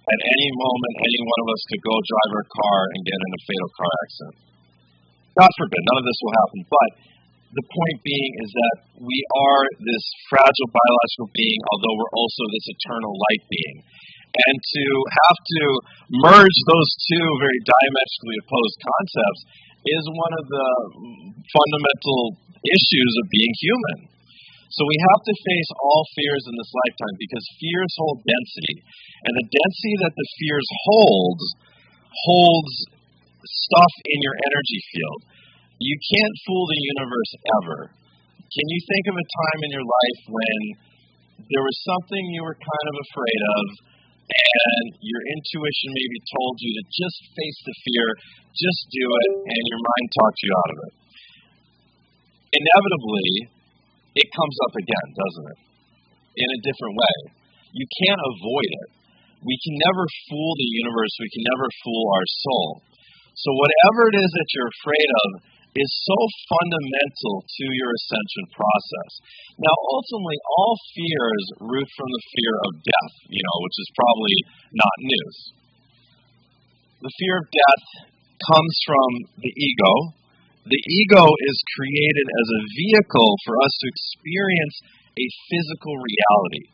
S2: At any moment, any one of us could go drive our car and get in a fatal car accident. God forbid, none of this will happen. But the point being is that we are this fragile biological being, although we're also this eternal light being. And to have to merge those two very diametrically opposed concepts is one of the fundamental issues of being human. So we have to face all fears in this lifetime because fears hold density. And the density that the fears holds stuff in your energy field. You can't fool the universe ever. Can you think of a time in your life when there was something you were kind of afraid of and your intuition maybe told you to just face the fear, just do it, and your mind talked you out of it? Inevitably, it comes up again, doesn't it? In a different way. You can't avoid it. We can never fool the universe. We can never fool our soul. So whatever it is that you're afraid of, is so fundamental to your ascension process. Now, ultimately, all fears root from the fear of death, which is probably not news. The fear of death comes from the ego. The ego is created as a vehicle for us to experience a physical reality.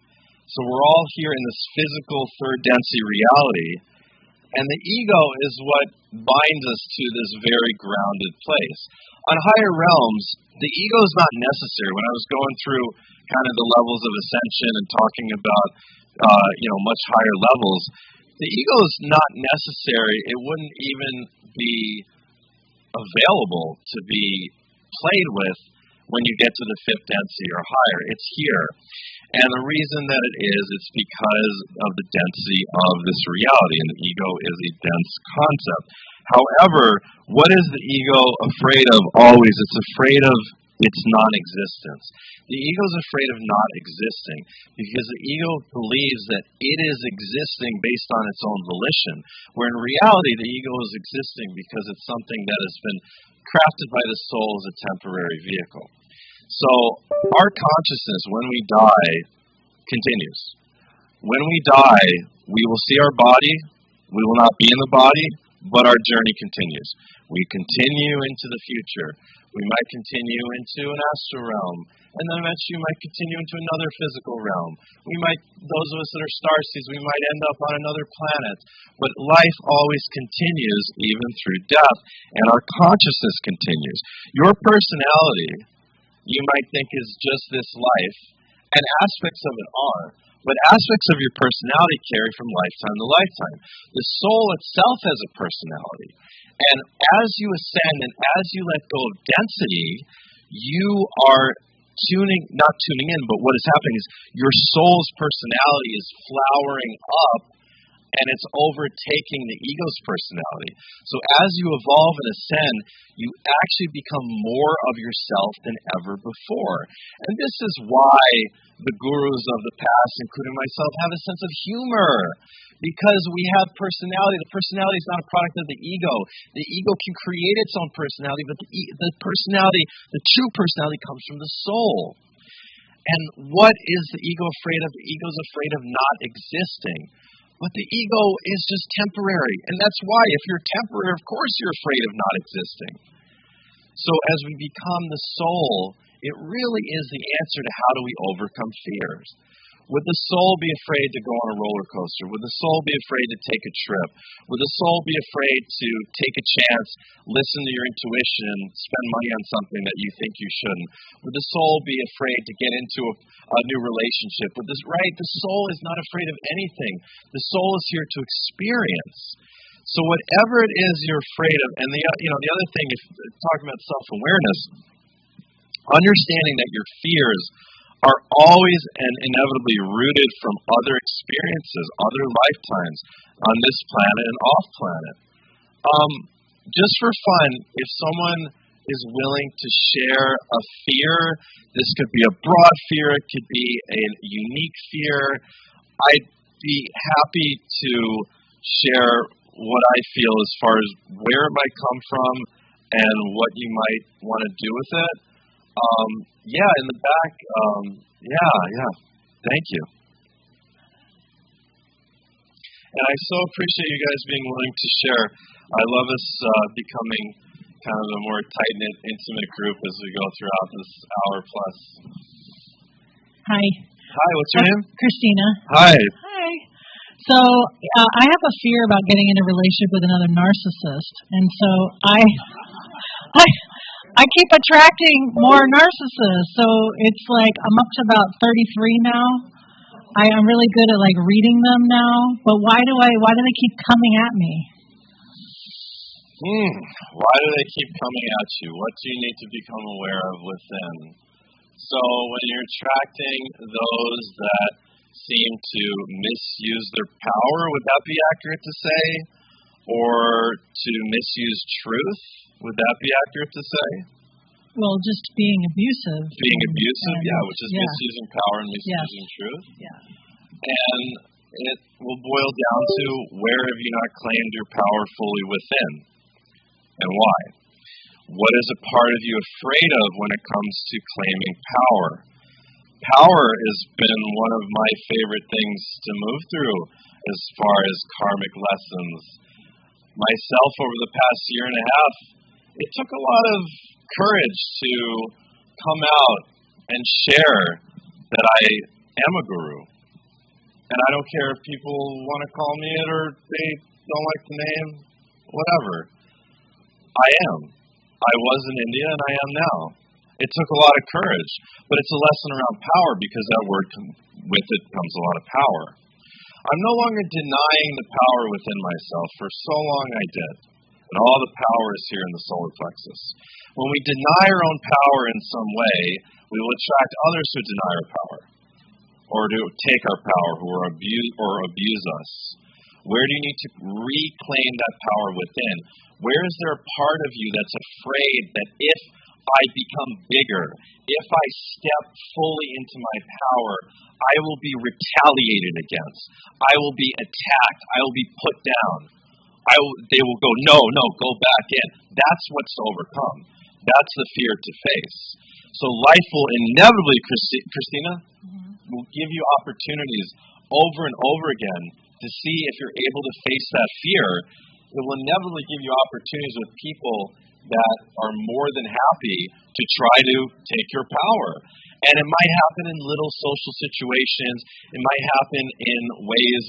S2: So we're all here in this physical third density reality, and the ego is what binds us to this very grounded place. On higher realms, the ego is not necessary. When I was going through kind of the levels of ascension and talking about, much higher levels, the ego is not necessary. It wouldn't even be available to be played with when you get to the fifth density or higher. It's here. And the reason that it is, it's because of the density of this reality, and the ego is a dense concept. However, what is the ego afraid of always? It's afraid of its non-existence. The ego is afraid of not existing because the ego believes that it is existing based on its own volition, where in reality the ego is existing because it's something that has been crafted by the soul as a temporary vehicle. So our consciousness, when we die, continues. When we die, we will see our body. We will not be in the body, but our journey continues. We continue into the future. We might continue into an astral realm, and then eventually we might continue into another physical realm. Those of us that are starseeds, we might end up on another planet. But life always continues, even through death, and our consciousness continues. Your personality, you might think, is just this life, and aspects of it are, but aspects of your personality carry from lifetime to lifetime. The soul itself has a personality, and as you ascend and as you let go of density, you are not tuning in, but what is happening is your soul's personality is flowering up, and it's overtaking the ego's personality. So as you evolve and ascend, you actually become more of yourself than ever before. And this is why the gurus of the past, including myself, have a sense of humor. Because we have personality. The personality is not a product of the ego. The ego can create its own personality, but the personality, the true personality, comes from the soul. And what is the ego afraid of? The ego is afraid of not existing. But the ego is just temporary. And that's why, if you're temporary, of course you're afraid of not existing. So as we become the soul, it really is the answer to how do we overcome fears. Would the soul be afraid to go on a roller coaster? Would the soul be afraid to take a trip? Would the soul be afraid to take a chance, listen to your intuition, spend money on something that you think you shouldn't? Would the soul be afraid to get into a new relationship? The soul is not afraid of anything. The soul is here to experience. So whatever it is you're afraid of, and the other thing, if talking about self-awareness, understanding that your fears are always and inevitably rooted from other experiences, other lifetimes on this planet and off planet. Just for fun, if someone is willing to share a fear, this could be a broad fear, it could be a unique fear, I'd be happy to share what I feel as far as where it might come from and what you might want to do with it. In the back. Thank you. And I so appreciate you guys being willing to share. I love us becoming kind of a more tight-knit, intimate group as we go throughout this hour plus.
S4: Hi.
S2: Hi, what's your name?
S4: Christina.
S2: Hi.
S4: Hi. So I have a fear about getting in a relationship with another narcissist, and so I keep attracting more narcissists. So it's like I'm up to about 33 now. I'm really good at reading them now. But why do they keep coming at me?
S2: Why do they keep coming at you? What do you need to become aware of within? So when you're attracting those that seem to misuse their power, would that be accurate to say? Or to misuse truth? Would that be accurate to say?
S4: Well, just being abusive.
S2: Being abusive, which is misusing power and misusing truth.
S4: Yeah.
S2: And it will boil down to, where have you not claimed your power fully within? And why? What is a part of you afraid of when it comes to claiming power? Power has been one of my favorite things to move through as far as karmic lessons. Myself, over the past year and a half, it took a lot of courage to come out and share that I am a guru. And I don't care if people want to call me it or they don't like the name, whatever. I am. I was in India and I am now. It took a lot of courage, but it's a lesson around power because that word with it comes a lot of power. I'm no longer denying the power within myself. For so long I did. And all the power is here in the solar plexus. When we deny our own power in some way, we will attract others who deny our power or to take our power, who are abuse us. Where do you need to reclaim that power within? Where is there a part of you that's afraid that if I become bigger, if I step fully into my power, I will be retaliated against. I will be attacked. I will be put down. They will go, no, go back in. That's what's to overcome. That's the fear to face. So life will inevitably, Christina, will give you opportunities over and over again to see if you're able to face that fear. It will inevitably give you opportunities with people that are more than happy to try to take your power. And it might happen in little social situations. It might happen in ways,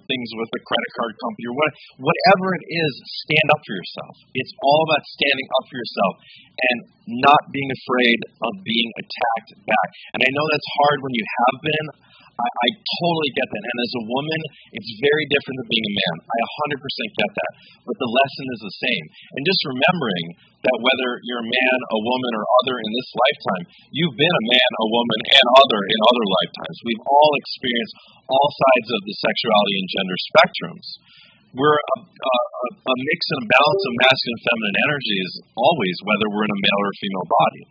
S2: things with a credit card company or whatever it is, stand up for yourself. It's all about standing up for yourself and not being afraid of being attacked back. And I know that's hard when you have been. I totally get that. And as a woman, it's very different than being a man. I 100% get that. But the lesson is the same. And just remembering that whether you're a man, a woman, or other in this lifetime, you've been a man, a woman, and other in other lifetimes. We've all experienced all sides of the sexuality and gender spectrums. We're a mix and a balance of masculine and feminine energies always, whether we're in a male or female body.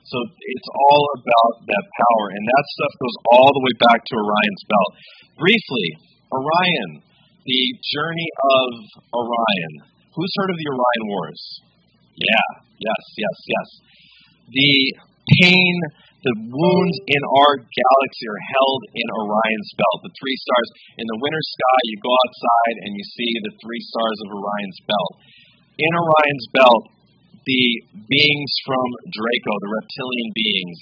S2: So it's all about that power, and that stuff goes all the way back to Orion's belt. Briefly, Orion, the journey of Orion. Who's heard of the Orion Wars? Yeah, yes. The pain, the wounds in our galaxy are held in Orion's belt. The three stars. In the winter sky, you go outside and you see the three stars of Orion's belt. In Orion's belt, the beings from Draco, the reptilian beings,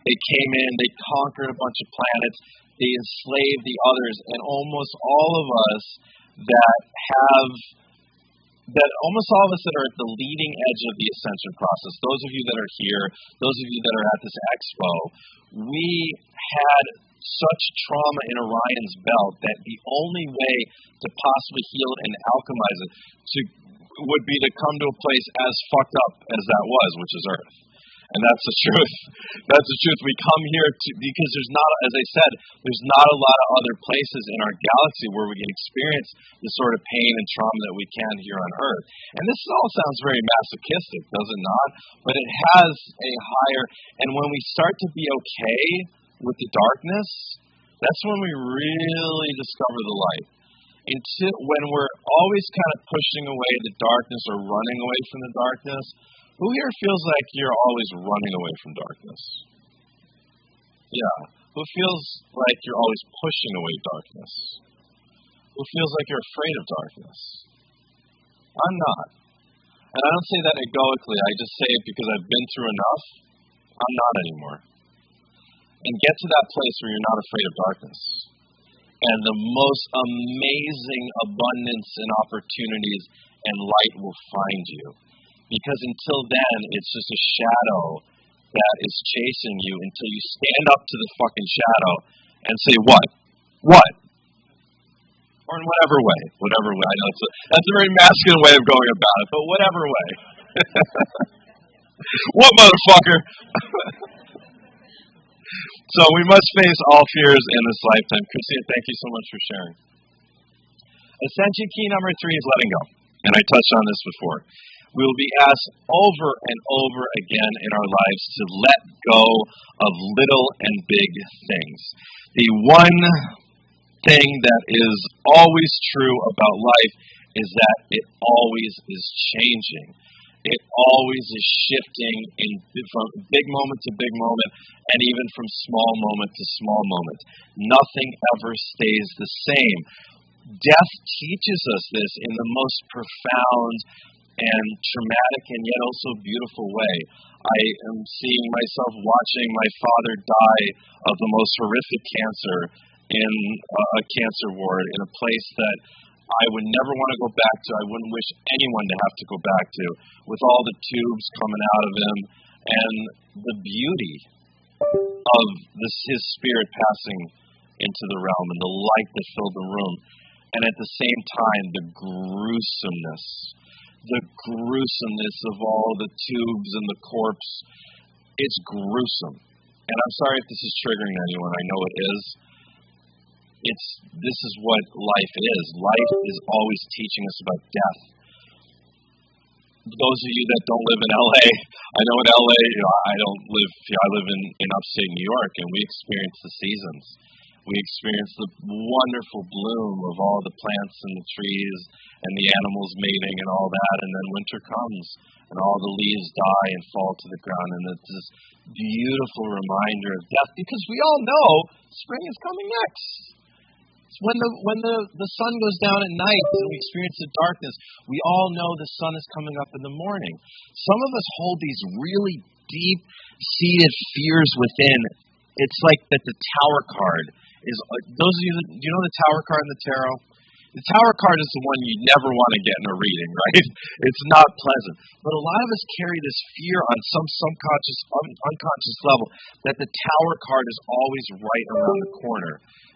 S2: they came in, they conquered a bunch of planets, they enslaved the others, and almost all of us that are at the leading edge of the ascension process, those of you that are here, those of you that are at this expo, we had such trauma in Orion's belt that the only way to possibly heal it and alchemize it would be to come to a place as fucked up as that was, which is Earth. And that's the truth. That's the truth. We come here because there's not, as I said, there's not a lot of other places in our galaxy where we can experience the sort of pain and trauma that we can here on Earth. And this all sounds very masochistic, does it not? But it has a higher, and when we start to be okay with the darkness, that's when we really discover the light. When we're always kind of pushing away the darkness or running away from the darkness, who here feels like you're always running away from darkness? Yeah. Who feels like you're always pushing away darkness? Who feels like you're afraid of darkness? I'm not. And I don't say that egoically. I just say it because I've been through enough. I'm not anymore. And get to that place where you're not afraid of darkness. And the most amazing abundance and opportunities and light will find you. Because until then, it's just a shadow that is chasing you until you stand up to the fucking shadow and say, what? What? Or in whatever way. I know that's a very masculine way of going about it, but whatever way. What, motherfucker? So we must face all fears in this lifetime. Christina, thank you so much for sharing. Ascension key number 3 is letting go. And I touched on this before. We will be asked over and over again in our lives to let go of little and big things. The one thing that is always true about life is that it always is changing. It always is shifting from big moment to big moment, and even from small moment to small moment. Nothing ever stays the same. Death teaches us this in the most profound and traumatic and yet also beautiful way. I am seeing myself watching my father die of the most horrific cancer in a cancer ward in a place that I would never want to go back to. I wouldn't wish anyone to have to go back to, with all the tubes coming out of him and the beauty of his spirit passing into the realm and the light that filled the room. And at the same time, the gruesomeness of all the tubes and the corpse. It's gruesome. And I'm sorry if this is triggering anyone. I know it is. This is what life is. Life is always teaching us about death. Those of you that don't live in LA, I know in LA, I live in upstate New York, and we experience the seasons. We experience the wonderful bloom of all the plants and the trees and the animals mating and all that, and then winter comes and all the leaves die and fall to the ground, and it's this beautiful reminder of death, because we all know spring is coming next. When the sun goes down at night and we experience the darkness, we all know the sun is coming up in the morning. Some of us hold these really deep-seated fears within. It's like that the Tower card is, those of you that, do you know the Tower card in the tarot? The Tower card is the one you never want to get in a reading, right? It's not pleasant. But a lot of us carry this fear on some subconscious, unconscious level that the Tower card is always right around the corner,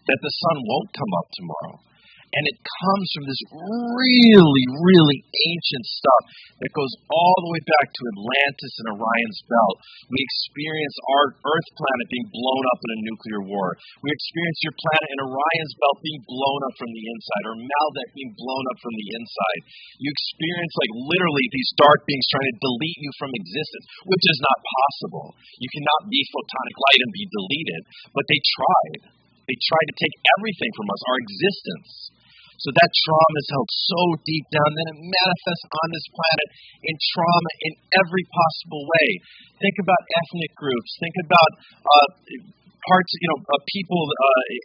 S2: that the sun won't come up tomorrow. And it comes from this really, really ancient stuff that goes all the way back to Atlantis and Orion's Belt. We experience our Earth planet being blown up in a nuclear war. We experience your planet in Orion's Belt being blown up from the inside, or Maldek being blown up from the inside. You experience, like, literally these dark beings trying to delete you from existence, which is not possible. You cannot be photonic light and be deleted. But they tried. They tried to take everything from us, our existence. So that trauma is held so deep down, then it manifests on this planet in trauma in every possible way. Think about ethnic groups. Think about parts, people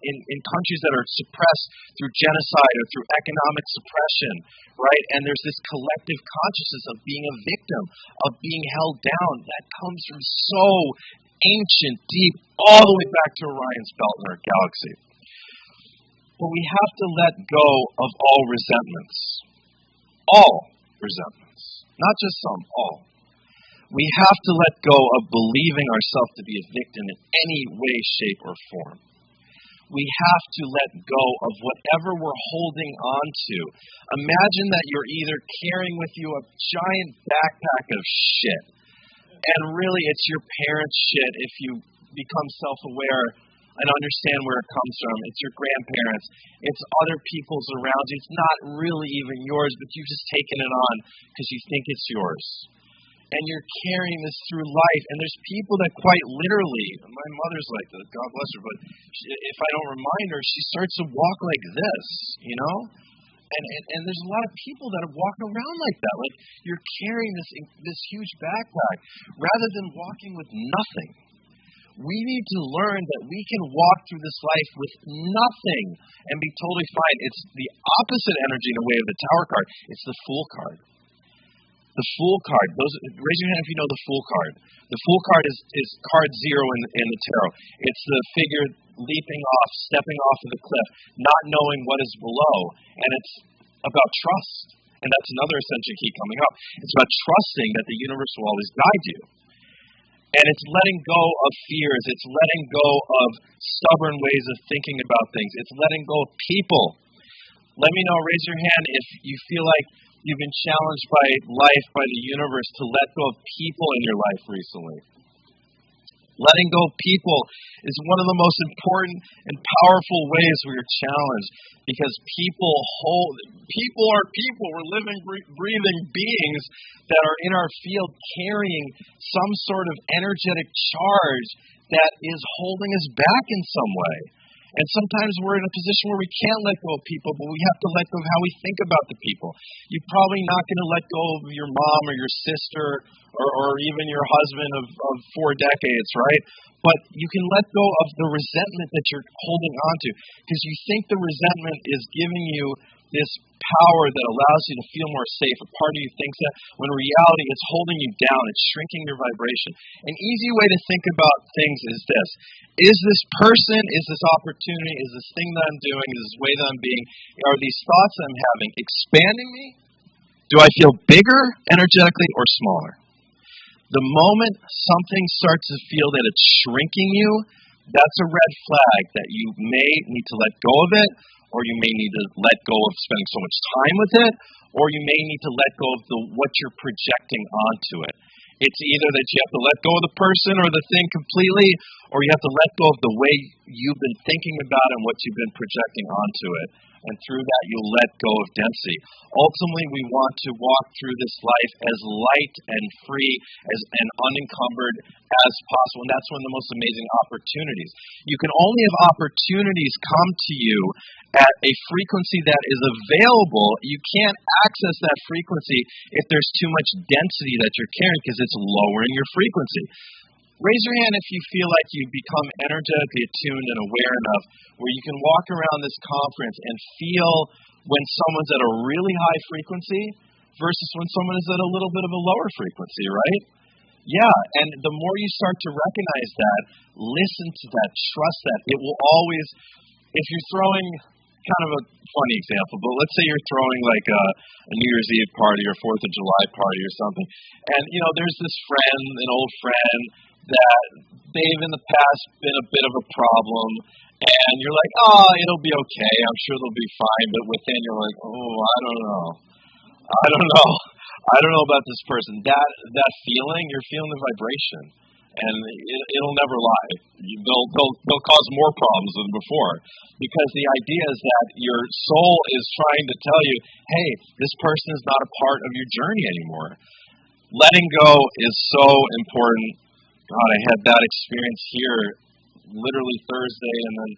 S2: in countries that are suppressed through genocide or through economic suppression, right? And there's this collective consciousness of being a victim, of being held down. That comes from so ancient, deep, all the way back to Orion's Belt in our galaxy. But we have to let go of all resentments. All resentments. Not just some, all. We have to let go of believing ourselves to be a victim in any way, shape, or form. We have to let go of whatever we're holding on to. Imagine that you're either carrying with you a giant backpack of shit, and really it's your parents' shit if you become self-aware and understand where it comes from. It's your grandparents. It's other people's around you. It's not really even yours, but you've just taken it on because you think it's yours. And you're carrying this through life. And there's people that quite literally, my mother's like this, God bless her, but if I don't remind her, she starts to walk like this, And there's a lot of people that are walking around like that. Like, you're carrying this huge backpack rather than walking with nothing. We need to learn that we can walk through this life with nothing and be totally fine. It's the opposite energy in a way of the Tower card. It's the Fool card. The Fool card. Raise your hand if you know the Fool card. The Fool card is card 0 in the tarot. It's the figure leaping off, stepping off of the cliff, not knowing what is below. And it's about trust. And that's another Ascension key coming up. It's about trusting that the universe will always guide you. And it's letting go of fears. It's letting go of stubborn ways of thinking about things. It's letting go of people. Let me know, raise your hand if you feel like you've been challenged by life, by the universe, to let go of people in your life recently. Letting go of people is one of the most important and powerful ways we are challenged, because people are people. We're living, breathing beings that are in our field carrying some sort of energetic charge that is holding us back in some way. And sometimes we're in a position where we can't let go of people, but we have to let go of how we think about the people. You're probably not going to let go of your mom or your sister or even your husband of 4 decades, right? But you can let go of the resentment that you're holding on to because you think the resentment is giving you this power that allows you to feel more safe. A part of you thinks that when in reality it's holding you down, it's shrinking your vibration. An easy way to think about things is this. Is this person, is this opportunity, is this thing that I'm doing, is this way that I'm being, are these thoughts I'm having expanding me? Do I feel bigger energetically or smaller? The moment something starts to feel that it's shrinking you, that's a red flag that you may need to let go of it, or you may need to let go of spending so much time with it, or you may need to let go of what you're projecting onto it. It's either that you have to let go of the person or the thing completely, or you have to let go of the way you've been thinking about it and what you've been projecting onto it. And through that, you'll let go of density. Ultimately, we want to walk through this life as light and free and unencumbered as possible. And that's one of the most amazing opportunities. You can only have opportunities come to you at a frequency that is available. You can't access that frequency if there's too much density that you're carrying because it's lowering your frequency. Raise your hand if you feel like you've become energetically attuned and aware enough where you can walk around this conference and feel when someone's at a really high frequency versus when someone is at a little bit of a lower frequency, right? Yeah, and the more you start to recognize that, listen to that, trust that. It will always, if you're throwing, kind of a funny example, but let's say you're throwing like a New Year's Eve party or 4th of July party or something, and there's this friend, an old friend, that they've in the past been a bit of a problem, and you're like, oh, it'll be okay, I'm sure they'll be fine, but within you're like, oh, I don't know about this person. That feeling, you're feeling the vibration, and it'll never lie. They'll cause more problems than before, because the idea is that your soul is trying to tell you, hey, this person is not a part of your journey anymore. Letting go is so important. God, I had that experience here literally Thursday, and then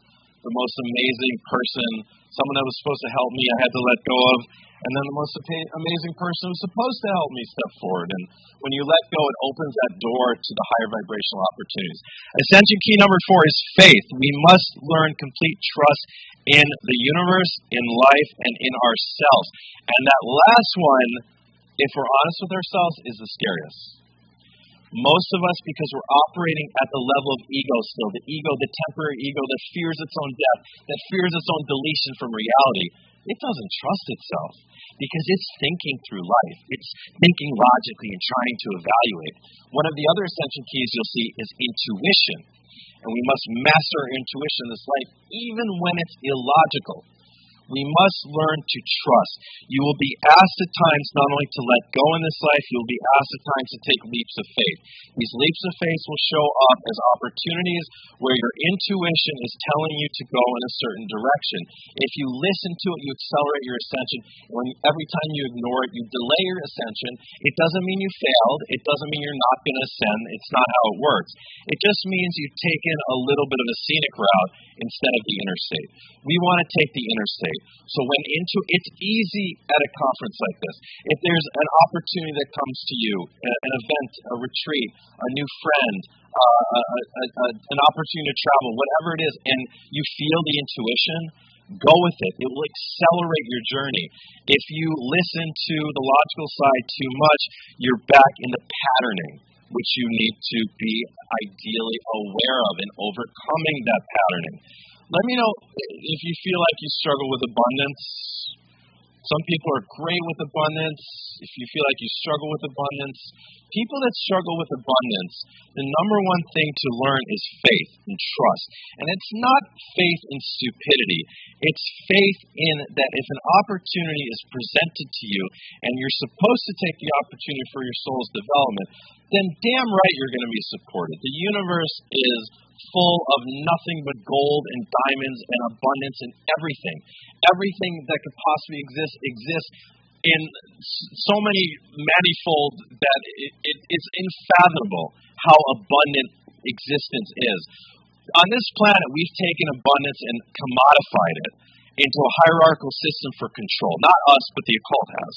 S2: the most amazing person, someone that was supposed to help me, I had to let go of, and then the most amazing person who was supposed to help me step forward. And when you let go, it opens that door to the higher vibrational opportunities. Ascension key number 4 is faith. We must learn complete trust in the universe, in life, and in ourselves. And that last one, if we're honest with ourselves, is the scariest. Most of us, because we're operating at the level of ego still, the ego, the temporary ego that fears its own death, that fears its own deletion from reality, it doesn't trust itself because it's thinking through life. It's thinking logically and trying to evaluate. One of the other ascension keys you'll see is intuition. And we must master our intuition in this life, even when it's illogical. We must learn to trust. You will be asked at times not only to let go in this life, you will be asked at times to take leaps of faith. These leaps of faith will show up as opportunities where your intuition is telling you to go in a certain direction. If you listen to it, you accelerate your ascension. When every time you ignore it, you delay your ascension. It doesn't mean you failed. It doesn't mean you're not going to ascend. It's not how it works. It just means you've taken a little bit of a scenic route instead of the interstate. We want to take the interstate. So it's easy at a conference like this. If there's an opportunity that comes to you, an event, a retreat, a new friend, an opportunity to travel, whatever it is, and you feel the intuition, go with it. It will accelerate your journey. If you listen to the logical side too much, you're back in the patterning, which you need to be ideally aware of and overcoming that patterning. Let me know if you feel like you struggle with abundance. Some people are great with abundance. If you feel like you struggle with abundance, people that struggle with abundance, the number one thing to learn is faith and trust. And it's not faith in stupidity. It's faith in that if an opportunity is presented to you and you're supposed to take the opportunity for your soul's development, then damn right you're going to be supported. The universe is full of nothing but gold and diamonds and abundance and everything. Everything that could possibly exist exists in so many manifold that it's unfathomable how abundant existence is. On this planet, we've taken abundance and commodified it into a hierarchical system for control. Not us, but the occult has.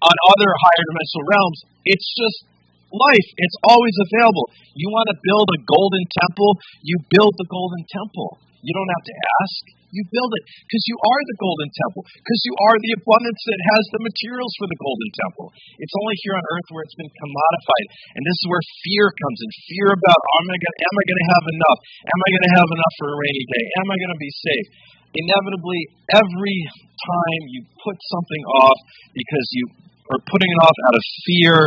S2: On other higher dimensional realms, it's just life. It's always available. You want to build a golden temple, you build the golden temple. You don't have to ask. You build it because you are the golden temple, because you are the abundance that has the materials for the golden temple. It's only here on earth where it's been commodified. And this is where fear comes in. Fear about, am I going to have enough? Am I going to have enough for a rainy day? Am I going to be safe? Inevitably, every time you put something off because you are putting it off out of fear,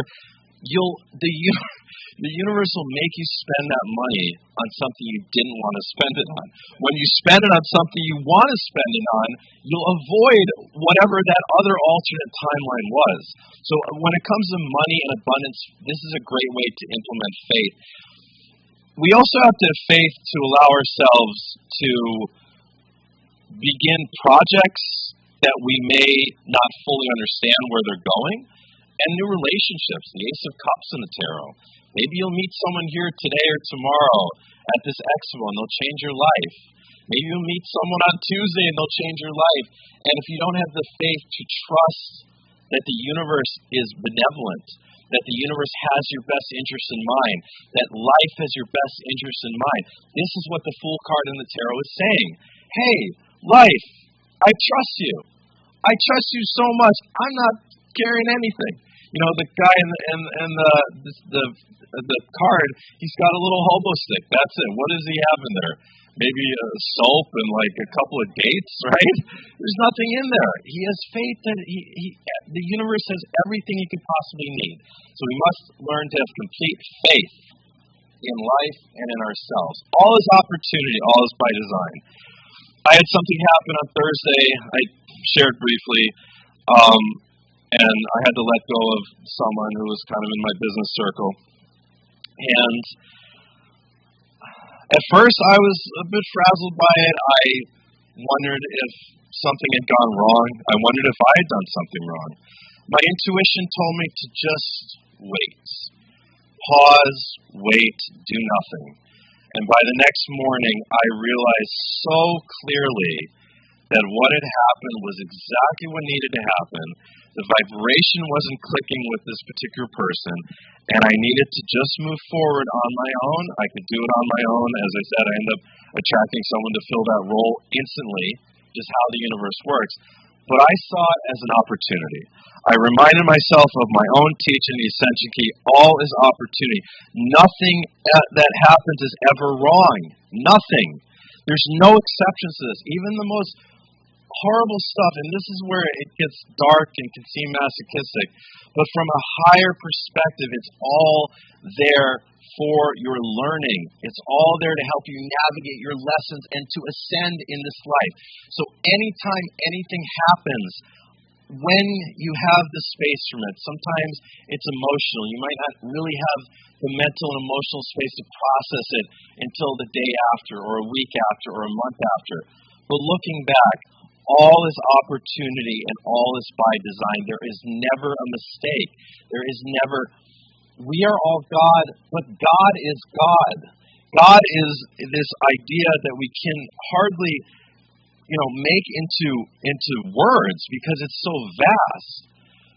S2: the universe will make you spend that money on something you didn't want to spend it on. When you spend it on something you want to spend it on, you'll avoid whatever that other alternate timeline was. So when it comes to money and abundance, this is a great way to implement faith. We also have to have faith to allow ourselves to begin projects that we may not fully understand where they're going, and new relationships, the Ace of Cups in the tarot. Maybe you'll meet someone here today or tomorrow at this Expo and they'll change your life. Maybe you'll meet someone on Tuesday and they'll change your life. And if you don't have the faith to trust that the universe is benevolent, that the universe has your best interest in mind, that life has your best interest in mind, this is what the Fool card in the tarot is saying. Hey, life, I trust you. I trust you so much. I'm not carrying anything. You know, the guy in the card, he's got a little hobo stick. That's it. What does he have in there? Maybe soap and like a couple of dates, right? There's nothing in there. He has faith that the universe has everything he could possibly need. So we must learn to have complete faith in life and in ourselves. All is opportunity, all is by design. I had something happen on Thursday. I shared briefly. And I had to let go of someone who was kind of in my business circle. And at first I was a bit frazzled by it. I wondered if something had gone wrong. I wondered if I had done something wrong. My intuition told me to just wait. Pause, wait, do nothing. And by the next morning, I realized so clearly that what had happened was exactly what needed to happen. The vibration wasn't clicking with this particular person, and I needed to just move forward on my own. I could do it on my own. As I said, I ended up attracting someone to fill that role instantly, just how the universe works. But I saw it as an opportunity. I reminded myself of my own teaching, the Ascension Key. All is opportunity. Nothing that happens is ever wrong. Nothing. There's no exceptions to this. Even the most horrible stuff, and this is where it gets dark and can seem masochistic, but from a higher perspective, it's all there for your learning. It's all there to help you navigate your lessons and to ascend in this life. So anytime anything happens, when you have the space from it, sometimes it's emotional. You might not really have the mental and emotional space to process it until the day after, or a week after, or a month after. But looking back, all is opportunity and all is by design. There is never a mistake. There is never. We are all God, but God is God. God is this idea that we can hardly, make into words because it's so vast.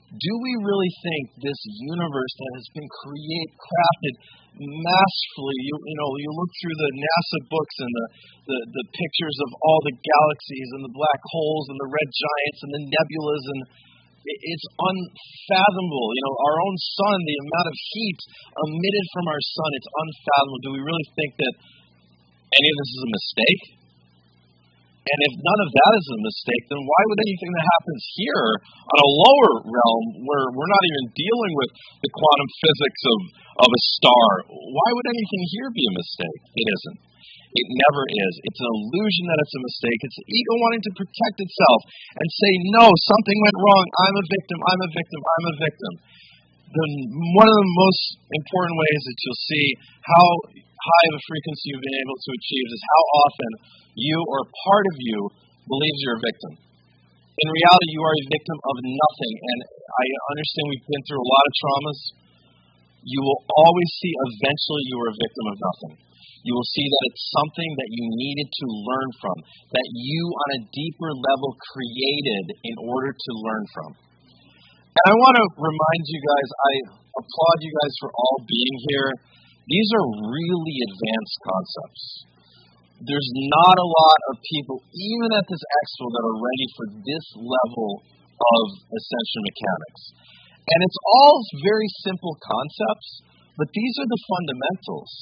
S2: Do we really think this universe that has been crafted masterfully? You look through the NASA books and the pictures of all the galaxies and the black holes and the red giants and the nebulas, and it's unfathomable. Our own sun, the amount of heat emitted from our sun, it's unfathomable. Do we really think that any of this is a mistake? And if none of that is a mistake, then why would anything that happens here on a lower realm where we're not even dealing with the quantum physics of a star, why would anything here be a mistake? It isn't. It never is. It's an illusion that it's a mistake. It's the ego wanting to protect itself and say, no, something went wrong. I'm a victim. I'm a victim. I'm a victim. One of the most important ways that you'll see how high of a frequency you've been able to achieve is how often you or a part of you believes you're a victim. In reality, you are a victim of nothing. And I understand we've been through a lot of traumas. You will always see eventually you are a victim of nothing. you will see that it's something that you needed to learn from, that you on a deeper level created in order to learn from. And I want to remind you guys, I applaud you guys for all being here. These are really advanced concepts. There's not a lot of people, even at this expo, that are ready for this level of ascension mechanics. And it's all very simple concepts, but these are the fundamentals.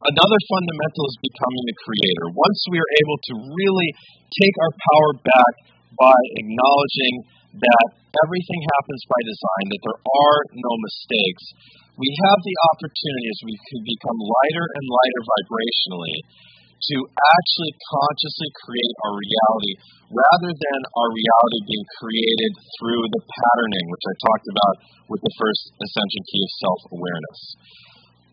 S2: Another fundamental is becoming the creator. Once we are able to really take our power back by acknowledging that everything happens by design, that there are no mistakes, we have the opportunity as we can become lighter and lighter vibrationally to actually consciously create our reality rather than our reality being created through the patterning, which I talked about with the first Ascension Key of self-awareness.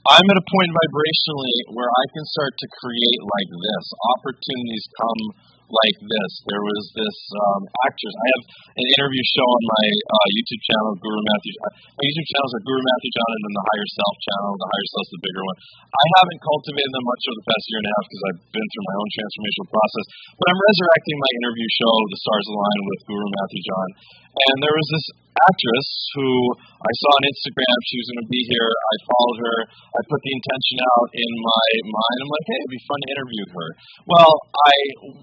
S2: I'm at a point vibrationally where I can start to create like this. Opportunities come like this. There was this actress. I have an interview show on my YouTube channel, Guru Matthew. My YouTube channels are Guru Matthew John and then the Higher Self channel. The Higher Self's the bigger one. I haven't cultivated them much over the past year and a half because I've been through my own transformational process. But I'm resurrecting my interview show, The Stars Align, with Guru Matthew John. And there was this actress who I saw on Instagram. She was going to be here. I followed her. I put the intention out in my mind. I'm like, hey, it'd be fun to interview her. Well, I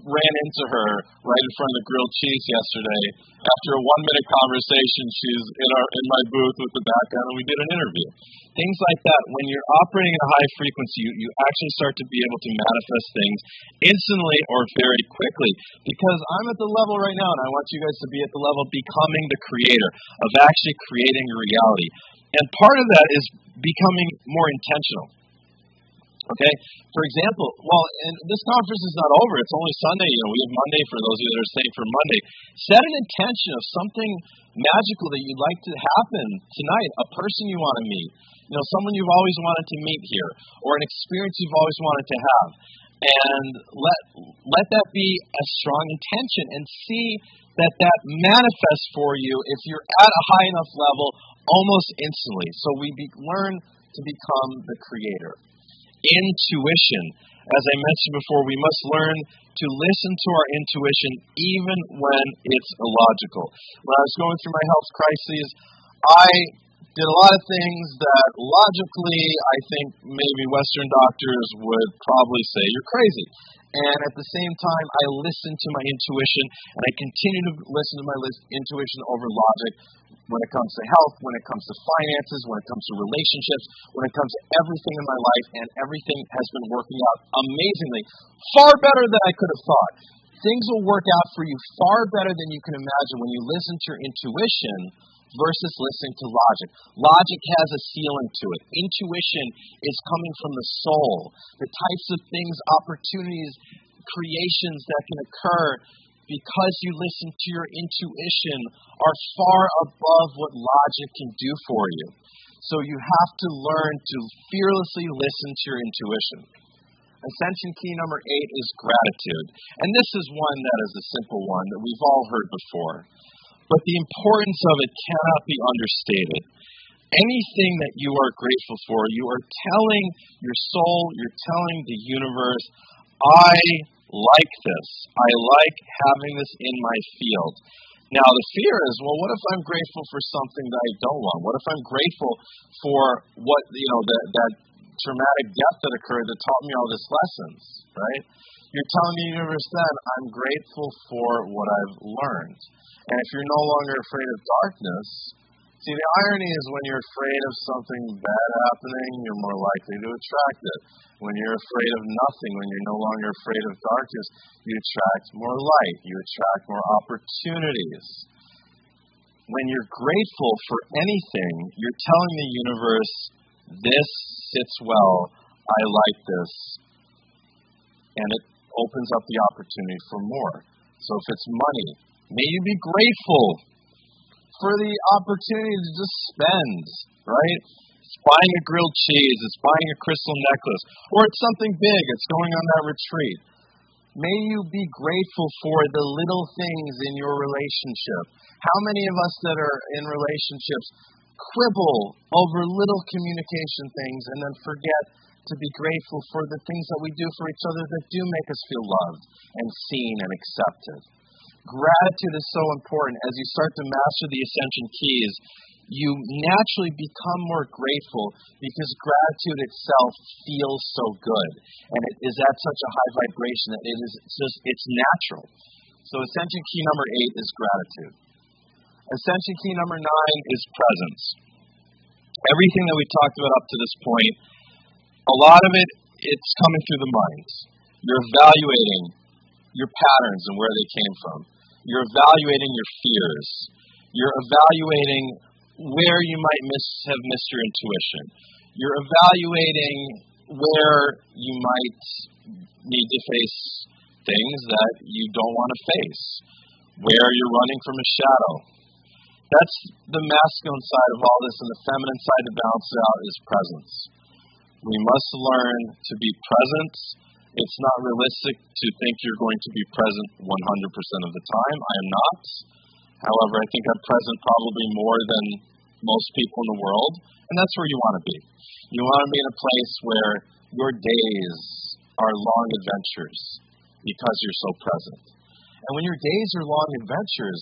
S2: ran into her right in front of the grilled cheese yesterday. After a 1-minute conversation, she's in my booth with the background, and we did an interview. Things like that. When you're operating at a high frequency, you actually start to be able to manifest things instantly or very quickly. Because I'm at the level right now, and I want you guys to be at the level of becoming the creator, of actually creating a reality. And part of that is becoming more intentional. Okay? For example, and this conference is not over. It's only Sunday. We have Monday for those of you that are staying for Monday. Set an intention of something magical that you'd like to happen tonight, a person you want to meet, someone you've always wanted to meet here, or an experience you've always wanted to have. And let that be a strong intention and see that manifests for you if you're at a high enough level almost instantly. So we learn to become the creator. Intuition. As I mentioned before, we must learn to listen to our intuition even when it's illogical. When I was going through my health crises, I did a lot of things that logically I think maybe Western doctors would probably say you're crazy. And at the same time, I listened to my intuition, and I continue to listen to my intuition over logic when it comes to health, when it comes to finances, when it comes to relationships, when it comes to everything in my life, and everything has been working out amazingly, far better than I could have thought. Things will work out for you far better than you can imagine when you listen to your intuition versus listening to logic. Logic has a ceiling to it. Intuition is coming from the soul. The types of things, opportunities, creations that can occur because you listen to your intuition are far above what logic can do for you. So you have to learn to fearlessly listen to your intuition. Ascension key number 8 is gratitude. And this is one that is a simple one that we've all heard before. But the importance of it cannot be understated. Anything that you are grateful for, you are telling your soul, you're telling the universe, I like this. I like having this in my field. Now, the fear is, well, what if I'm grateful for something that I don't want? What if I'm grateful for what, that traumatic death that occurred that taught me all these lessons, right? You're telling the universe then, I'm grateful for what I've learned. And if you're no longer afraid of darkness, see, the irony is when you're afraid of something bad happening, you're more likely to attract it. When you're afraid of nothing, when you're no longer afraid of darkness, you attract more light. You attract more opportunities. When you're grateful for anything, you're telling the universe, this sits well, I like this. And it opens up the opportunity for more. So if it's money, may you be grateful for the opportunity to just spend, right? It's buying a grilled cheese, it's buying a crystal necklace, or it's something big, it's going on that retreat. May you be grateful for the little things in your relationship. How many of us that are in relationships quibble over little communication things and then forget to be grateful for the things that we do for each other that do make us feel loved and seen and accepted. Gratitude is so important. As you start to master the Ascension Keys, you naturally become more grateful because gratitude itself feels so good. And it is at such a high vibration that it's natural. So Ascension Key number 8 is gratitude. Ascension Key number 9 is presence. Everything that we talked about up to this point, a lot of it's coming through the mind. You're evaluating your patterns and where they came from. You're evaluating your fears. You're evaluating where you might have missed your intuition. You're evaluating where you might need to face things that you don't want to face, where you're running from a shadow. That's the masculine side of all this, and the feminine side to balance it out is presence. We must learn to be present. It's not realistic to think you're going to be present 100% of the time. I am not. However, I think I'm present probably more than most people in the world, and that's where you want to be. You want to be in a place where your days are long adventures because you're so present. And when your days are long adventures,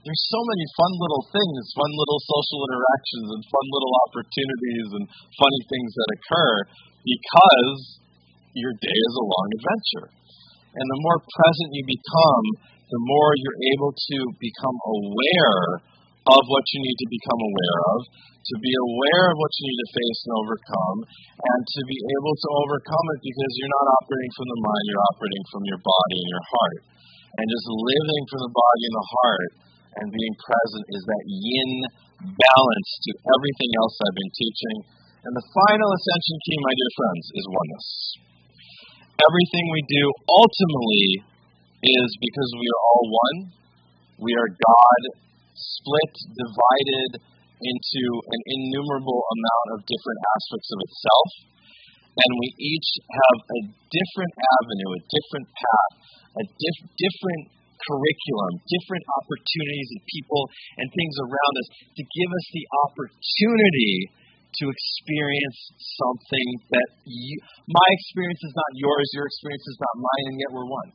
S2: there's so many fun little things, fun little social interactions, and fun little opportunities and funny things that occur because your day is a long adventure. And the more present you become, the more you're able to become aware of what you need to become aware of, to be aware of what you need to face and overcome, and to be able to overcome it because you're not operating from the mind, you're operating from your body and your heart. And just living from the body and the heart and being present is that yin balance to everything else I've been teaching. And the final ascension key, my dear friends, is oneness. Everything we do ultimately is because we are all one. We are God, split, divided into an innumerable amount of different aspects of itself. And we each have a different avenue, a different path, a different curriculum, different opportunities and people and things around us to give us the opportunity to experience something that my experience is not yours, your experience is not mine, and yet we're one.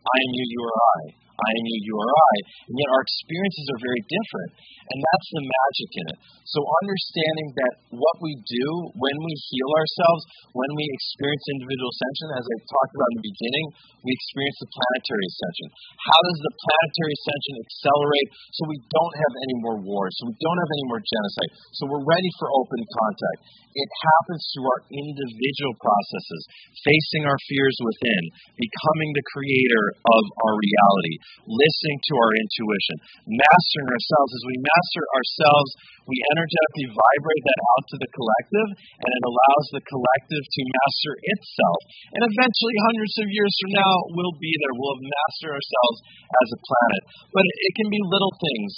S2: I am you, you are I. I am you, you are I. And yet our experiences are very different. And that's the magic in it. So understanding that what we do when we heal ourselves, when we experience individual ascension, as I talked about in the beginning, we experience the planetary ascension. How does the planetary ascension accelerate so we don't have any more wars, so we don't have any more genocide, so we're ready for open contact? It happens through our individual processes, facing our fears within, becoming the creator of our reality, listening to our intuition, mastering ourselves. As we master ourselves, we energetically vibrate that out to the collective, and it allows the collective to master itself. And eventually, hundreds of years from now, we'll be there. We'll have mastered ourselves as a planet. But it can be little things.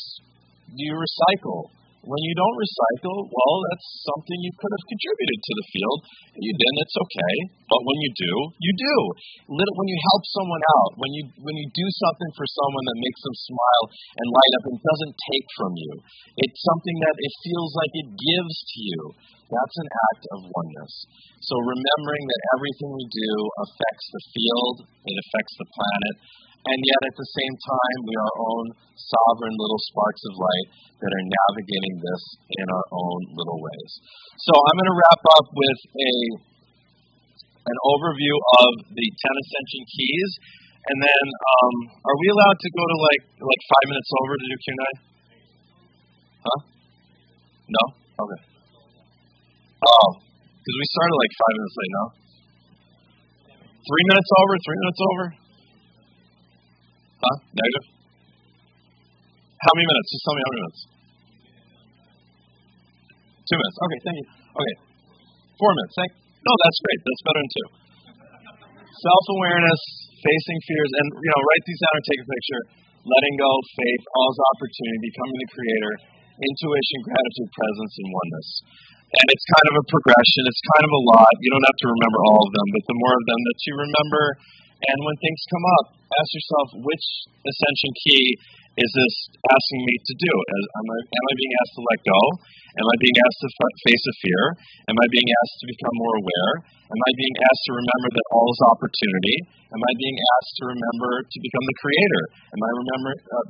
S2: Do you recycle? When you don't recycle, well, that's something you could have contributed to the field. You didn't, it's okay. But when you do, you do. When you help someone out, when you do something for someone that makes them smile and light up and doesn't take from you, it's something that it feels like it gives to you. That's an act of oneness. So remembering that everything we do affects the field, it affects the planet, and yet at the same time, we are our own sovereign little sparks of light that are navigating this in our own little ways. So I'm going to wrap up with an overview of the 10 Ascension Keys, and then are we allowed to go to like 5 minutes over to do Q&A? Huh? No? Okay. Oh, because we started like 5 minutes late, no? 3 minutes over? 3 minutes over? Huh? Negative? How many minutes? Just tell me how many minutes. 2 minutes. Okay, thank you. Okay. 4 minutes. No, that's great. That's better than 2. Self-awareness, facing fears, and write these down or take a picture. Letting go, faith, all's opportunity, becoming the creator, intuition, gratitude, presence, and oneness. And it's kind of a progression. It's kind of a lot. You don't have to remember all of them, but the more of them that you remember, and when things come up, ask yourself which ascension key is this asking me to do? Am I being asked to let go? Am I being asked to face a fear? Am I being asked to become more aware? Am I being asked to remember that all is opportunity? Am I being asked to remember to become the creator? Am I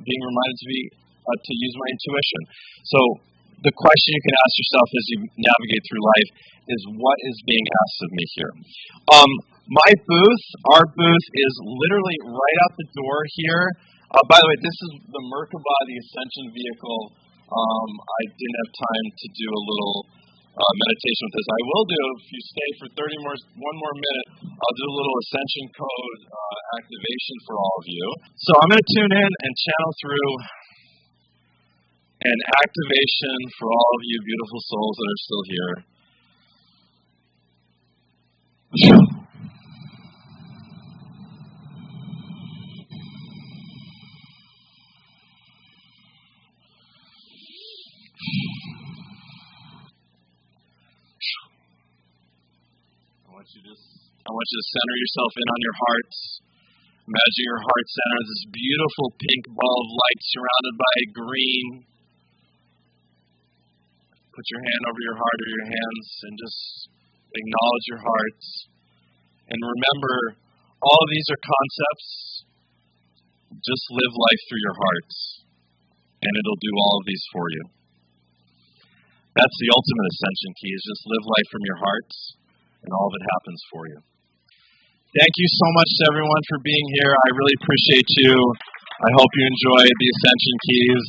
S2: being reminded to use my intuition? So the question you can ask yourself as you navigate through life is, what is being asked of me here? Our booth is literally right out the door here. By the way, this is the Merkaba, the Ascension vehicle. I didn't have time to do a little meditation with this. I will do, if you stay for one more minute, I'll do a little Ascension code activation for all of you. So I'm going to tune in and channel through an activation for all of you beautiful souls that are still here. I want you to center yourself in on your hearts. Imagine your heart center as this beautiful pink ball of light surrounded by green. Put your hand over your heart or your hands and just acknowledge your heart. And remember, all of these are concepts. Just live life through your heart, and it'll do all of these for you. That's the ultimate Ascension key, is just live life from your heart, and all of it happens for you. Thank you so much to everyone for being here. I really appreciate you. I hope you enjoyed the Ascension Keys.